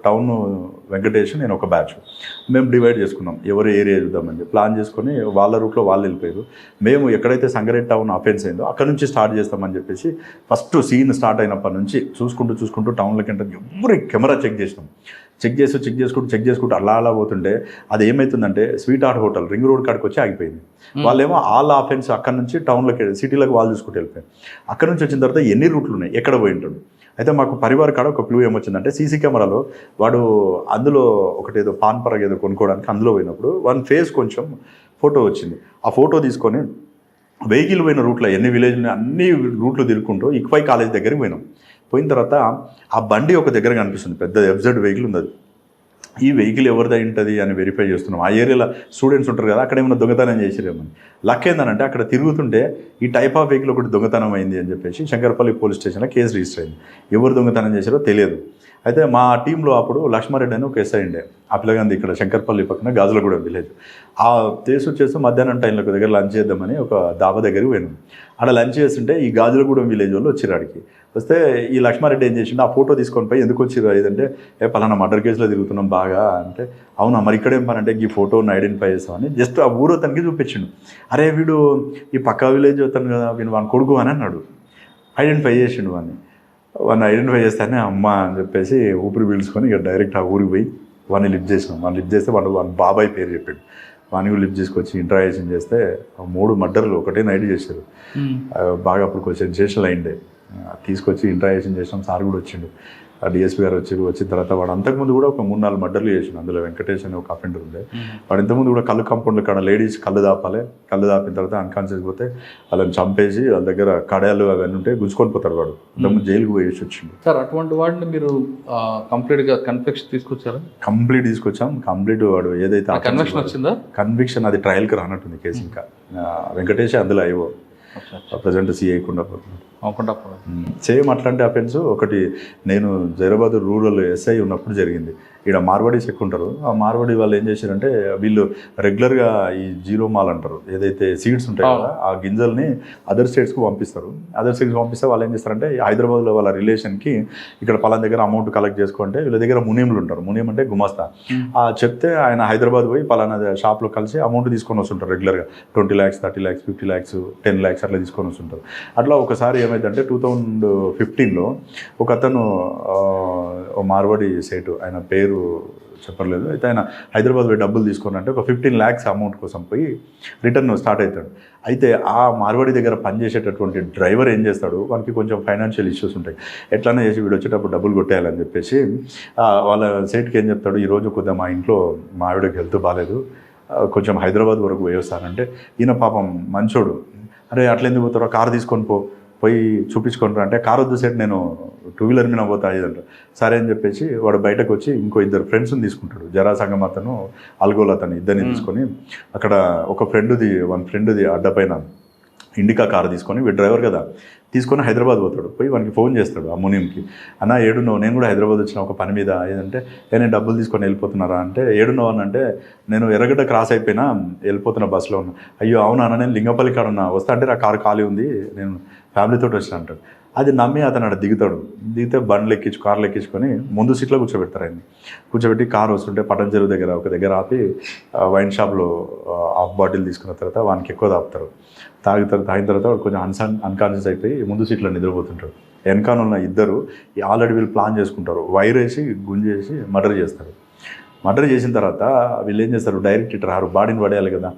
టౌన్ వెంకటేష్ నేను ఒక బ్యాచ్. మేము డివైడ్ చేసుకున్నాం ఎవరు ఏరియా చూద్దామని ప్లాన్ చేసుకొని వాళ్ళ రూట్లో వాళ్ళు వెళ్ళిపోయారు. మేము ఎక్కడైతే సంగారెడ్డి టౌన్ అఫెన్స్ అయిందో అక్కడ నుంచి స్టార్ట్ చేస్తామని చెప్పేసి ఫస్ట్ సీన్ స్టార్ట్ అయినప్పటి నుంచి చూసుకుంటూ టౌన్లోకి అంటే ఎవరి కెమెరా చెక్ చేసుకుంటూ అలా పోతుంటే అది ఏమవుతుందంటే sweet heart hotel ring road కాడికి వచ్చి ఆగిపోయింది. వాళ్ళేమో ఆల్ ఆఫెన్స్ అక్కడ నుంచి టౌన్లోకి సిటీలోకి వాళ్ళు చూసుకుంటూ వెళ్ళిపోయారు. అక్కడ నుంచి వచ్చిన తర్వాత ఎన్ని రూట్లు ఉన్నాయి ఎక్కడ పోయి ఉంటాడు. అయితే మాకు పరివార్ కాడ ఒక క్లూ ఏమొచ్చిందంటే సీసీ కెమెరాలో వాడు అందులో ఒకటి ఏదో పాన్ పరగ ఏదో కొనుక్కోవడానికి అందులో పోయినప్పుడు వన్ ఫేస్ కొంచెం ఫోటో వచ్చింది. ఆ ఫోటో తీసుకొని వెహికల్ పోయిన రూట్లో ఎన్ని విలేజ్ అన్ని రూట్లు తిరుగుకుంటూ ఇక్వై కాలేజ్ దగ్గరికి పోయిన తర్వాత ఆ బండి ఒక దగ్గర కనిపిస్తుంది, పెద్ద ఎఫ్జెడ్ వెహికల్ ఉంది. అది ఈ వెహికల్ ఎవరిదై ఉంటుంది అని వెరిఫై చేస్తున్నాం. ఆ ఏరియాలో స్టూడెంట్స్ ఉంటారు కదా, అక్కడ ఏమైనా దొంగతనం చేసిరేమని. లక్ ఏంటంటే అక్కడ తిరుగుతుంటే ఈ టైప్ ఆఫ్ వెహికల్ ఒకటి దొంగతనం అయింది అని చెప్పేసి శంకరపల్లి పోలీస్ స్టేషన్లో కేసు రిజిస్టర్ అయింది. ఎవరు దొంగతనం చేశారో తెలియదు. అయితే మా టీంలో అప్పుడు లక్ష్మారెడ్డి అని ఒక ఎస్ఐ ఉండే, ఆ పిల్లగాంది ఇక్కడ శంకర్పల్లి పక్కన గాజులగూడెం విలేజ్. ఆ ప్లేస్ వచ్చేసి మధ్యాహ్నం టైంలో ఒక దగ్గర లంచ్ చేద్దామని ఒక దాబా దగ్గరికి పోయినాం. అక్కడ లంచ్ చేస్తుంటే ఈ గాజులగూడెం విలేజ్ వాళ్ళు వచ్చారు ఆడికి. వస్తే ఈ లక్ష్మారెడ్డి ఏం చేసిండు ఆ ఫోటో తీసుకొని పోయి ఎందుకు వచ్చిర్రు ఏదంటే పలానా మర్డర్ కేసులో తిరుగుతున్నాం బాగా అంటే, అవునా మరి ఇక్కడ ఏం పని అంటే ఈ ఫోటోని ఐడెంటిఫై చేస్తామని జస్ట్ ఆ ఊరు అతనికి చూపించిండు. అరే వీడు ఈ పక్క విలేజ్ అతను కదా వీడు వాని కొడుకు అని అన్నాడు. ఐడెంటిఫై చేసిండు వాడిని ఐడెంటిఫై చేస్తేనే అమ్మ అని చెప్పేసి ఊపిరి పీల్చుకొని ఇక డైరెక్ట్ ఆ ఊరికి పోయి వాడిని లిఫ్ట్ చేసినాం. వాడిని లిఫ్ట్ చేస్తే వాడి బాబాయ్ పేరు చెప్పాడు. వాడిని లిఫ్ట్ చేసుకొచ్చి ఇంటరాగేషన్ చేస్తే 3 మర్డర్లు ఒకటే నైట్ చేశారు. బాగా అప్పుడు కొంచెం సెన్సేషనల్ అయిండే. తీసుకొచ్చి ఇంటరాగేషన్ చేసినాం. సార్ కూడా వచ్చిండు, డిఎస్పీ గారు వచ్చిన తర్వాత వాడు అంతకుముందు కూడా ఒక 3-4 మర్డర్లు చేసిండు. అందులో వెంకటేష్ అని ఒక అఫెండర్ ఉండే. వాడు ఇంతకుముందు కూడా కళ్ళు కాంపౌండ్లో కాడ లేడీస్ కళ్ళు దాపిన తర్వాత అన్కాన్షియస్ పోతే వాళ్ళని చంపేసి వాళ్ళ దగ్గర కడాయాలు అవన్నీ ఉంటే గుంజుకొని పోతారు. వాడు ఇంతకుముందు జైలుకు పోయేసి వచ్చిండు. సార్ అటువంటి వాడిని మీరు కంప్లీట్గా కన్విక్షన్ తీసుకొచ్చారా? కంప్లీట్ తీసుకొచ్చాం. కంప్లీట్ వాడు ఏదైతే కన్విక్షన్ వచ్చిందా? కన్విక్షన్ అది ట్రయల్కి రానట్టుంది కేసు. ఇంకా వెంకటేష్ అందులో అయ్యో ప్రజెంట్ సిఐ సేమ్ అట్లాంటి అఫెన్స్ ఒకటి నేను జైరాబాద్ రూరల్ ఎస్ఐ ఉన్నప్పుడు జరిగింది. ఇక్కడ మార్వాడీస్ ఎక్కువ ఉంటారు. ఆ మార్వాడీ వాళ్ళు ఏం చేశారంటే వీళ్ళు రెగ్యులర్గా ఈ జీరో మాల్ అంటారు ఏదైతే సీడ్స్ ఉంటాయి కదా ఆ గింజల్ని అదర్ స్టేట్స్కి పంపిస్తారు. అదర్ స్టేట్స్కి పంపిస్తే వాళ్ళు ఏం చేస్తారంటే హైదరాబాద్లో వాళ్ళ రిలేషన్కి ఇక్కడ పలానా దగ్గర అమౌంట్ కలెక్ట్ చేసుకుంటే వీళ్ళ దగ్గర మునియంలు ఉంటారు. మునియం అంటే గుమాస్తా. చెప్తే ఆయన హైదరాబాద్ పోయి పలానా షాప్లో కలిసి అమౌంట్ తీసుకొని వస్తుంటారు రెగ్యులర్గా 20 lakhs 30 lakhs 50 lakhs 10 lakhs అట్లా తీసుకొని వస్తుంటారు. అట్లా ఒకసారి ఏమైందంటే 2015లో ఒక అతను మార్వాడి సేటు ఆయన పేరు చెప్పలేదు. అయితే ఆయన హైదరాబాద్ పోయి డబ్బులు తీసుకొని అంటే ఒక 15 lakhs అమౌంట్ కోసం పోయి రిటర్న్ స్టార్ట్ అవుతాడు. అయితే ఆ మార్వాడి దగ్గర పనిచేసేటటువంటి డ్రైవర్ ఏం చేస్తాడు, వానికి కొంచెం ఫైనాన్షియల్ ఇష్యూస్ ఉంటాయి. ఎట్లనే చేసి వీడు వచ్చేటప్పుడు డబ్బులు కొట్టేయాలని చెప్పేసి వాళ్ళ సేట్కి ఏం చెప్తాడు, ఈరోజు కొద్దిగా మా ఇంట్లో మా ఆవిడకి హెల్త్ బాగాలేదు కొంచెం హైదరాబాద్ వరకు పోయేస్తానంటే ఈయన పాపం మంచోడు, అరే అట్లా ఎందుకు పోతారో కారు తీసుకొని పోయి చూపించుకుంటారు అంటే కారు వద్దు సెట్ నేను 2-wheeler మీద పోతా ఇదంట. సరే అని చెప్పేసి వాడు బయటకు వచ్చి ఇంకో 2 ఫ్రెండ్స్ని తీసుకుంటాడు. జరాసంగం అతను అల్గోల్ అతను ఇద్దరిని తీసుకొని అక్కడ ఒక ఫ్రెండ్ది అడ్డపైన ఇండికా కారు తీసుకొని వీడు డ్రైవర్ కదా తీసుకొని హైదరాబాద్ పోతాడు. పోయి వానికి ఫోన్ చేస్తాడు ఆ మునింకి, అన్న ఏడున్నావు, నేను కూడా హైదరాబాద్ వచ్చిన ఒక పని మీద ఏదంటే నేను డబ్బులు తీసుకొని వెళ్ళిపోతున్నారా అంటే ఏడున్నావు అని అంటే నేను ఎర్రగడ్డ క్రాస్ అయిపోయినా వెళ్ళిపోతున్నా బస్సులో ఉన్నా. అయ్యో అవునా నేను లింగపల్లి కాడ ఉన్నా వస్తా అంటే నా కారు ఖాళీ ఉంది నేను ఫ్యామిలీతో వచ్చిన అంటాడు. అది నమ్మి అతను అక్కడ దిగితే కార్లు ఎక్కించుకొని ముందు సీట్లో కూర్చోబెట్టి కారు వస్తుంటే పటం చెరువు దగ్గర ఒక దగ్గర ఆపి వైన్ షాప్లో హాఫ్ బాటిల్ తీసుకున్న తర్వాత వానికి ఎక్కువ తాగిన తర్వాత వాడు కొంచెం అన్కాన్షియస్ అయిపోయి ముందు సీట్లో నిద్రపోతుంటాడు. వెనకాల ఉన్న ఇద్దరు ఆల్రెడీ వీళ్ళు ప్లాన్ చేసుకుంటారు, వైర్ వేసి గుంజేసి మర్డర్ చేస్తారు. మర్డర్ చేసిన తర్వాత వీళ్ళు ఏం చేస్తారు, డైరెక్ట్ ఇటు రారు, బాడీని పడేయాలి కదా.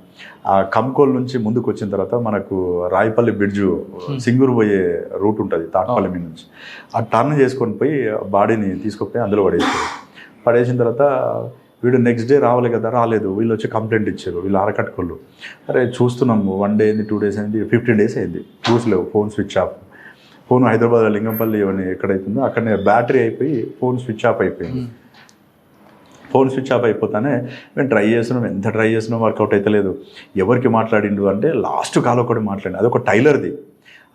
ఆ కంకోల్ నుంచి ముందుకు వచ్చిన తర్వాత మనకు రాయపల్లి బ్రిడ్జు సింగూరు పోయే రూట్ ఉంటుంది తాట్పల్లి మీద నుంచి, ఆ టర్న్ చేసుకొని పోయి బాడీని తీసుకుపోయి అందులో పడేసిన తర్వాత వీడు నెక్స్ట్ డే రావాలి కదా, రాలేదు. వీళ్ళు వచ్చి కంప్లైంట్ ఇచ్చారు వీళ్ళు ఆరకట్టుకోళ్ళు, అరే చూస్తున్నాము 1 day అయింది 2 days అయింది 15 days అయింది చూసలేవు, phone switch off. Phone Hyderabad Lingampally అని ఎక్కడైతుందో అక్కడనే బ్యాటరీ అయిపోయి ఫోన్ స్విచ్ ఆఫ్ అయిపోయింది. ఫోన్ స్విచ్ ఆఫ్ అయిపోతానే మేము ట్రై చేస్తున్నాం, ఎంత ట్రై చేసినా వర్కౌట్ అవుతలేదు. ఎవరికి మాట్లాడిండు అంటే లాస్ట్ కాల్ ఒకటి మాట్లాడింది, అది ఒక టైలర్ది,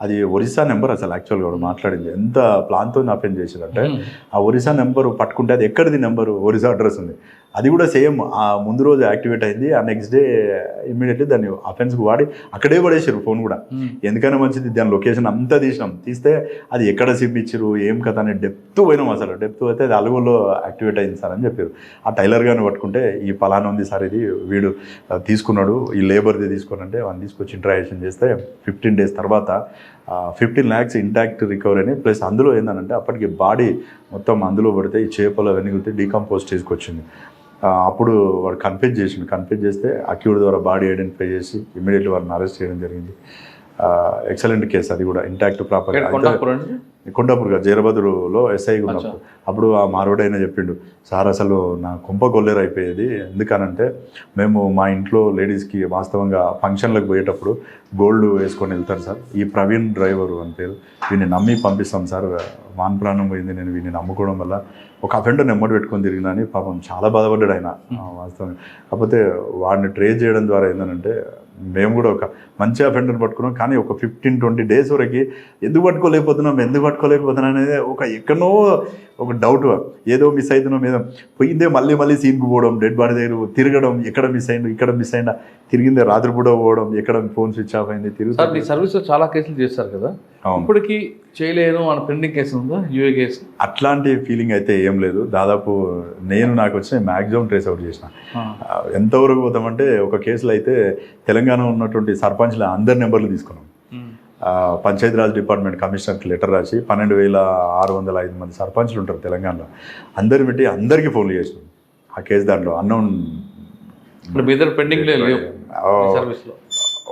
అది ఒరిస్సా నెంబర్ అసలు యాక్చువల్గా వాడు మాట్లాడింది. ఎంత ప్లాన్తో అఫెండ్ చేసిందంటే ఆ ఒరిస్సా నెంబరు పట్టుకుంటే అది ఎక్కడిది నెంబరు, ఒరిస్సా అడ్రస్ ఉంది, అది కూడా సేమ్ ఆ ముందు రోజు యాక్టివేట్ అయింది. ఆ నెక్స్ట్ డే ఇమ్మీడియట్లీ దాన్ని అఫెన్స్కి వాడి అక్కడే పడేసారు ఫోన్ కూడా. ఎందుకైనా మంచిది, దాని లొకేషన్ అంతా తీస్తే అది ఎక్కడ సిమ్ ఇచ్చారు ఏం కథ అని డెప్త్ పోయినాం. అసలు డెప్త్ అయితే అది అలుగులో యాక్టివేట్ అయింది సార్ అని చెప్పారు. ఆ టైలర్ గారిని పట్టుకుంటే ఈ పలానా ఉంది సార్, ఇది వీడు తీసుకున్నాడు, ఈ లేబర్ది తీసుకున్నాడంటే వాడిని తీసుకొచ్చి ఇంట్రాక్షన్ చేస్తే 15 days తర్వాత 15 lakhs ఇంటాక్ట్ రికవరీ అని, ప్లస్ అందులో ఏంటంటే అప్పటికి బాడీ మొత్తం అందులో పడితే ఈ చేపలు అవన్నీ కుడితే డీకంపోజ్ చేసుకొచ్చింది. అప్పుడు వాడు కన్ఫ్యూజ్ చేస్తే అక్యూడ్ ద్వారా బాడీ ఐడెంటిఫై చేసి ఇమీడియట్లీ వారిని అరెస్ట్ చేయడం జరిగింది. ఎక్సలెంట్ కేసు, అది కూడా ఇంటాక్ట్ ప్రాపర్. కొండాపూర్గా జైరబద్రులో ఎస్ఐ ఉన్నప్పుడు అప్పుడు ఆ మారోడైనా చెప్పిండు, సార్ అసలు నా కుంప కొల్లేరు అయిపోయేది. ఎందుకనంటే మేము మా ఇంట్లో లేడీస్కి వాస్తవంగా ఫంక్షన్లకు పోయేటప్పుడు గోల్డ్ వేసుకొని వెళ్తారు సార్, ఈ ప్రవీణ్ డ్రైవరు అని పేరు, వీడిని నమ్మి పంపిస్తాం సార్, మాన్ ప్రాణం పోయింది నేను వీడిని నమ్ముకోవడం వల్ల, ఒక అఫెండర్ నెమ్మడి పెట్టుకొని తిరిగినా అని పాపం చాలా బాధపడ్డాడు ఆయన వాస్తవంగా. కాకపోతే వాడిని ట్రేస్ చేయడం ద్వారా ఏంటంటే మేము కూడా ఒక మంచి అఫెండర్ పట్టుకున్నాం, కానీ ఒక 15-20 days వరకు ఎందుకు పట్టుకోలేకపోతున్నాం అనేది ఒక ఎక్కడో ఒక డౌట్, ఏదో మిస్ అవుతున్నాం, ఏదో పోయిందే మళ్ళీ సీన్కి పోవడం, డెడ్ బాడీ దగ్గర తిరగడం, ఎక్కడ మిస్ అయిందా, తిరిగిందే రాత్రిపూట పోవడం, ఎక్కడ ఫోన్ స్విచ్ ఆఫ్ అయింది తిరుగుతారు. మీ సర్వీస్లో చాలా కేసులు చేస్తారు కదా, ఇప్పటికీ చేయలేను అని పెండింగ్ కేసు ఉందా? యూఏ కేసు అట్లాంటి ఫీలింగ్ అయితే ఏం లేదు. దాదాపు నాకు వచ్చిన మ్యాక్సిమం ట్రేస్ అవుట్ చేసిన. ఎంతవరకు పోతామంటే ఒక కేసులో అయితే తెలంగాణ ఉన్నటువంటి సర్పంచ్ల అందరి నెంబర్లు తీసుకున్నాం. పంచాయతీరాజ్ డిపార్ట్మెంట్ కమిషనర్కి లెటర్ రాసి 12,605 మంది సర్పంచ్లు ఉంటారు తెలంగాణలో, అందరు పెట్టి అందరికీ ఫోన్లు చేసినాం. ఆ కేసు దాంట్లో అన్నోన్ పెండింగ్ లేవు,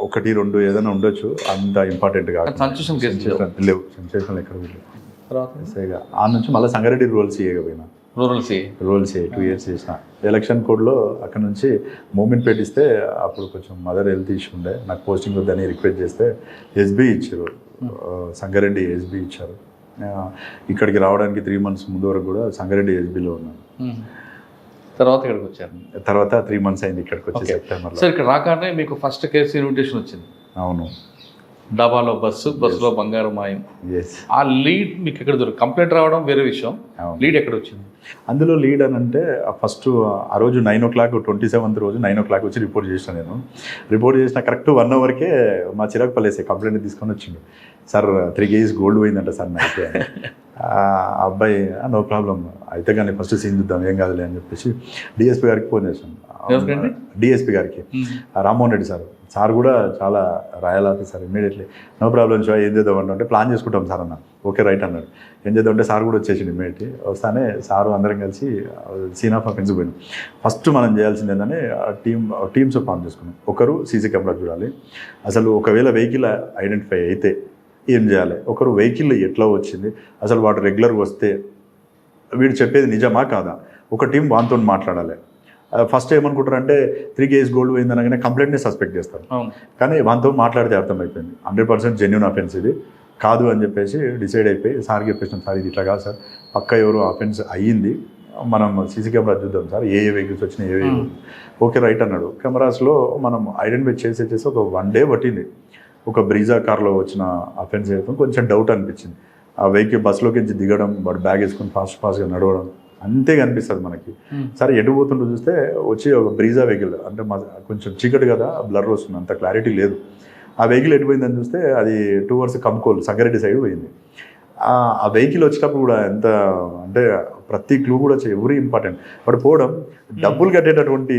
1-2 ఏదైనా ఉండొచ్చు, అంత ఇంపార్టెంట్ కాదు. లేవు సెన్సేషన్ ఎక్కడ లేవు. ఆ నుంచి మళ్ళీ సంగారెడ్డి రూరల్ సీఏగా పోయినా, రూరల్ సీఏ 2 years చేసిన. ఎలక్షన్ కోడ్లో అక్కడ నుంచి మూమెంట్ పెట్టిస్తే అప్పుడు కొంచెం మదర్ హెల్త్ ఇష్యూ ఉండే, నాకు పోస్టింగ్ వద్దని రిక్వెస్ట్ చేస్తే ఎస్బీ ఇచ్చారు, సంగారెడ్డి ఎస్బీ ఇచ్చారు. ఇక్కడికి రావడానికి 3 months ముందు వరకు కూడా సంగారెడ్డి ఎస్బీలో ఉన్నాను. తర్వాత ఇక్కడికి వచ్చారు, తర్వాత 3 months అయింది ఇక్కడికి వచ్చి సెప్టెంబర్లో. సార్ ఇక్కడ రాగానే మీకు ఫస్ట్ కేసు ఇన్విటేషన్ వచ్చింది. అవును, డాబాలో బస్సులో బంగారం మాయం. ఆ లీడ్ మీకు ఎక్కడ దొరికి? కంప్లైంట్ రావడం వేరే విషయం, లీడ్ ఎక్కడ వచ్చింది? అందులో లీడ్ అని అంటే ఫస్ట్ ఆ రోజు 9 o'clock 27th రోజు 9 o'clock వచ్చి రిపోర్ట్ చేసిన. నేను రిపోర్ట్ చేసిన కరెక్ట్ 1 hourకే మా చిరాకుపల్లేసే కంప్లైంట్ తీసుకొని వచ్చిండు. సార్ 3 kgs గోల్డ్ పోయిందంట సార్ నైట్. అబ్బాయి నో ప్రాబ్లం అయితే కానీ ఫస్ట్ సీన్ చూద్దాం ఏం కాదులే అని చెప్పేసి డిఎస్పీ గారికి ఫోన్ చేశాను. డిఎస్పీ గారికి రామ్మోహన్ రెడ్డి సార్ కూడా చాలా royal officer. Immediately no problem so ఏం చేద్దాం అంటే ప్లాన్ చేసుకుంటాం సార్ అన్న. ఓకే రైట్ అన్నాడు. ఏం చేద్దాం అంటే సార్ కూడా వచ్చేసిండు ఇమ్మీడియట్లీ. వస్తానే సారు అందరం కలిసి సీన్ ఆఫ్ అఫెన్స్ పోయినాం. ఫస్ట్ మనం చేయాల్సింది ఏంటంటే టీమ్స్ ఫామ్ చేసుకున్నాం. ఒకరు సీసీ కెమెరా చూడాలి, అసలు ఒకవేళ వెహికల్ ఐడెంటిఫై అయితే ఏం చేయాలి, ఒకరు వెహికల్ ఎట్లా వచ్చింది, అసలు వాడు రెగ్యులర్గా వస్తే వీడు చెప్పేది నిజమా కాదా, ఒక టీం వానితో మాట్లాడాలి. ఫస్ట్ ఏమనుకుంటారంటే 3 kgs గోల్డ్ పోయింది అనగానే కంప్లైంట్ని సస్పెక్ట్ చేస్తారు. కానీ వానితో మాట్లాడితే అర్థమైపోయింది 100% జెన్యూన్ అఫెన్స్ ఇది కాదు అని చెప్పేసి డిసైడ్ అయిపోయి సార్కి చెప్పేసినాం. సార్ ఇది ఇట్లా కాదు సార్, పక్క ఎవరు అఫెన్స్ అయ్యింది, మనం సీసీ కెమెరా చూద్దాం సార్, ఏ వెహికల్స్ వచ్చినాయి ఏ ఓకే రైట్ అన్నాడు. కెమెరాస్లో మనం ఐడెంటిఫై చేసి ఒక 1 day పట్టింది. ఒక బ్రీజా కార్లో వచ్చిన అఫెన్స్ అయితే కొంచెం డౌట్ అనిపించింది. ఆ వెహికల్ బస్సులోకి నుంచి దిగడం, వాడు బ్యాగ్ వేసుకొని ఫాస్ట్గా నడవడం అంతే కనిపిస్తుంది మనకి. సరే ఎటు పోతుంటో చూస్తే వచ్చి ఒక బ్రీజా వెహికల్, అంటే కొంచెం చీకటి కదా బ్లర్ వస్తుంది, అంత క్లారిటీ లేదు. ఆ వెహికల్ ఎటుపోయిందని చూస్తే అది టువర్డ్స్ కంకోల్ సంగారెడ్డి సైడ్ పోయింది. ఆ వెహికల్ వచ్చేటప్పుడు కూడా ఎంత అంటే ప్రతి క్లూ కూడా ఎవరీ ఇంపార్టెంట్. వాడు పోవడం డబ్బులు కట్టేటటువంటి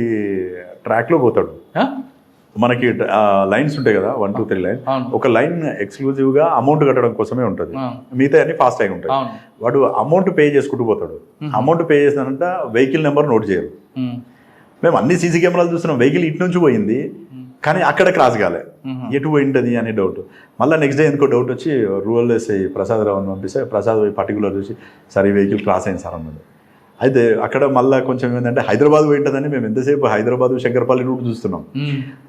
ట్రాక్లో పోతాడు. మనకి లైన్స్ ఉంటాయి కదా 1, 2, 3 లైన్. ఒక లైన్ ఎక్స్క్లూజివ్గా అమౌంట్ కట్టడం కోసమే ఉంటుంది, మిగతా అన్ని ఫాస్ట్ అయి ఉంటాయి. వాడు అమౌంట్ పే చేసుకుంటూ పోతాడు. అమౌంట్ పే చేసినంత వెహికల్ నెంబర్ నోట్ చేయరు. మేము అన్ని సీసీ కెమెరాలు చూస్తున్నాం, వెహికల్ ఇటు నుంచి పోయింది కానీ అక్కడ క్రాస్ కాలే, ఎటు పోయింటుంది అనే డౌట్. మళ్ళీ నెక్స్ట్ డే ఎందుకో డౌట్ వచ్చి రూరల్ ఎస్ఐ ప్రసాద్ రావుని పంపిస్తే ప్రసాద్ పోయి పర్టికులర్ చూసి సార్ ఈ వెహికల్ క్రాస్ అయింది సార్ అన్నది. అయితే అక్కడ మళ్ళీ కొంచెం ఏంటంటే హైదరాబాద్ పోయింటుందని మేము ఎంతసేపు హైదరాబాద్ శంకరపల్లి రూట్ చూస్తున్నాం.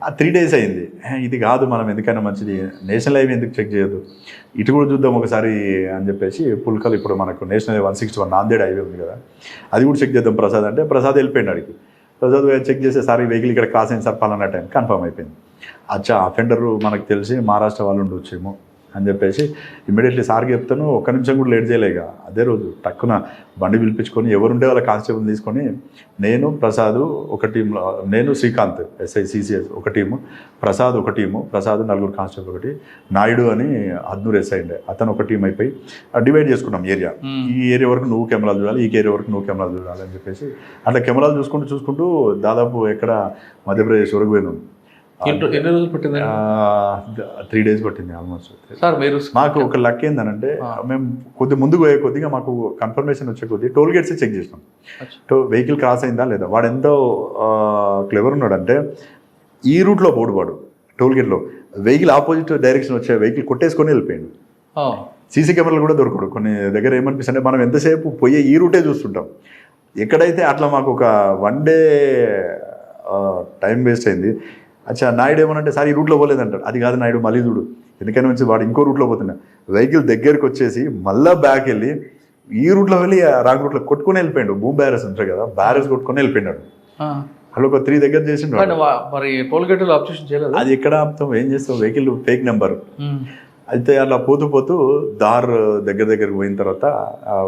ఆ 3 days అయింది. ఇది కాదు, మనం ఎందుకైనా మంచిది నేషనల్ హైవే ఎందుకు చెక్ చేయదు, ఇటు కూడా చూద్దాం ఒకసారి అని చెప్పేసి పుల్కల్ ఇప్పుడు మనకు నేషనల్ హైవే 161 నాందేడ్ హైవే ఉంది కదా, అది కూడా చెక్ చేద్దాం ప్రసాద్ అంటే ప్రసాద్ వెళ్ళిపోయింది అడిగి. ప్రసాద్ చెక్ చేసే సార్ ఈ వెహికల్ ఇక్కడ క్రాస్ అయింది సార్ పలానా టైం కన్ఫర్మ్ అయిపోయింది. అచ్చా అఫెండర్ మనకు తెలిసి మహారాష్ట్ర వాళ్ళు ఉండొచ్చేమో అని చెప్పేసి ఇమ్మీడియట్లీ సార్కి చెప్తాను. ఒక్క నిమిషం కూడా లేట్ చేయలేక అదే రోజు టక్కున బండి పిలిపించుకొని ఎవరుండే వాళ్ళ కానిస్టేబుల్ తీసుకొని నేను ప్రసాద్ ఒక టీంలో, నేను శ్రీకాంత్ ఎస్ఐ సిసిఎస్ ఒక టీము, ప్రసాద్ ఒక టీము, ప్రసాద్ 4 కానిస్టేబుల్ ఒకటి, నాయుడు అని అద్నూర్ ఎస్ఐ ఉండే అతను ఒక టీం అయిపోయి డివైడ్ చేసుకున్నాం ఏరియా. ఈ ఏరియా వరకు నువ్వు కెమెరాలు చూడాలి, ఈ ఏరియా వరకు నువ్వు కెమెరాలు చూడాలి అని చెప్పేసి అట్లా కెమెరాలు చూసుకుంటూ దాదాపు ఎక్కడ మధ్యప్రదేశ్ వరకు పోయినాం. ఎన్ని రోజులు పట్టింది? 3 days పట్టింది ఆల్మోస్ట్. సార్ మీరు మాకు ఒక లక్ ఏంటంటే మేము ముందుకు పోయే కొద్దిగా మాకు కన్ఫర్మేషన్ వచ్చే కొద్ది టోల్ గేట్స్ చెక్ చేసినాం. వెహికల్ క్రాస్ అయిందా లేదా. వాడు ఎంతో క్లెవర్ ఉన్నాడంటే ఈ రూట్లో పోడు వాడు టోల్ గేట్లో వెహికల్ ఆపోజిట్ డైరెక్షన్ వచ్చే వెహికల్ కొట్టేసుకొని వెళ్ళిపోయాడు. సీసీ కెమెరాలు కూడా దొరకడు. కొన్ని దగ్గర ఏమనిపిస్తుంది మనం ఎంతసేపు పోయే ఈ రూటే చూస్తుంటాం. ఎక్కడైతే అట్లా మాకు ఒక 1 day టైం వేస్ట్ అయింది. అచ్చా నాయుడు ఏమనంటే సార్ ఈ రూట్లో పోలేదంటాడు. అది కాదు నాయుడు మళ్ళీ చూడు, ఎందుకని వచ్చి వాడు ఇంకో రూట్లో పోతున్నా వెహికల్ దగ్గరికి వచ్చేసి మళ్ళీ బ్యాక్ వెళ్ళి ఈ రూట్లో వెళ్ళి రాంగ్ రూట్లో కొట్టుకొని వెళ్ళిపోయాడు. భూ బ్యారెస్ ఉంటారు కదా, బ్యారెస్ కొట్టుకొని వెళ్ళిపోయినాడు. అలా ఒక 3 దగ్గర చేసిండు. మరి టోల్ గేట్లో అబ్జెక్షన్ చేయలేదు. అది ఎక్కడ ఆపుతాం, ఏం చేస్తాం, వెహికల్ ఫేక్ నెంబర్. అయితే అలా పోతూ దార్ దగ్గరికి పోయిన తర్వాత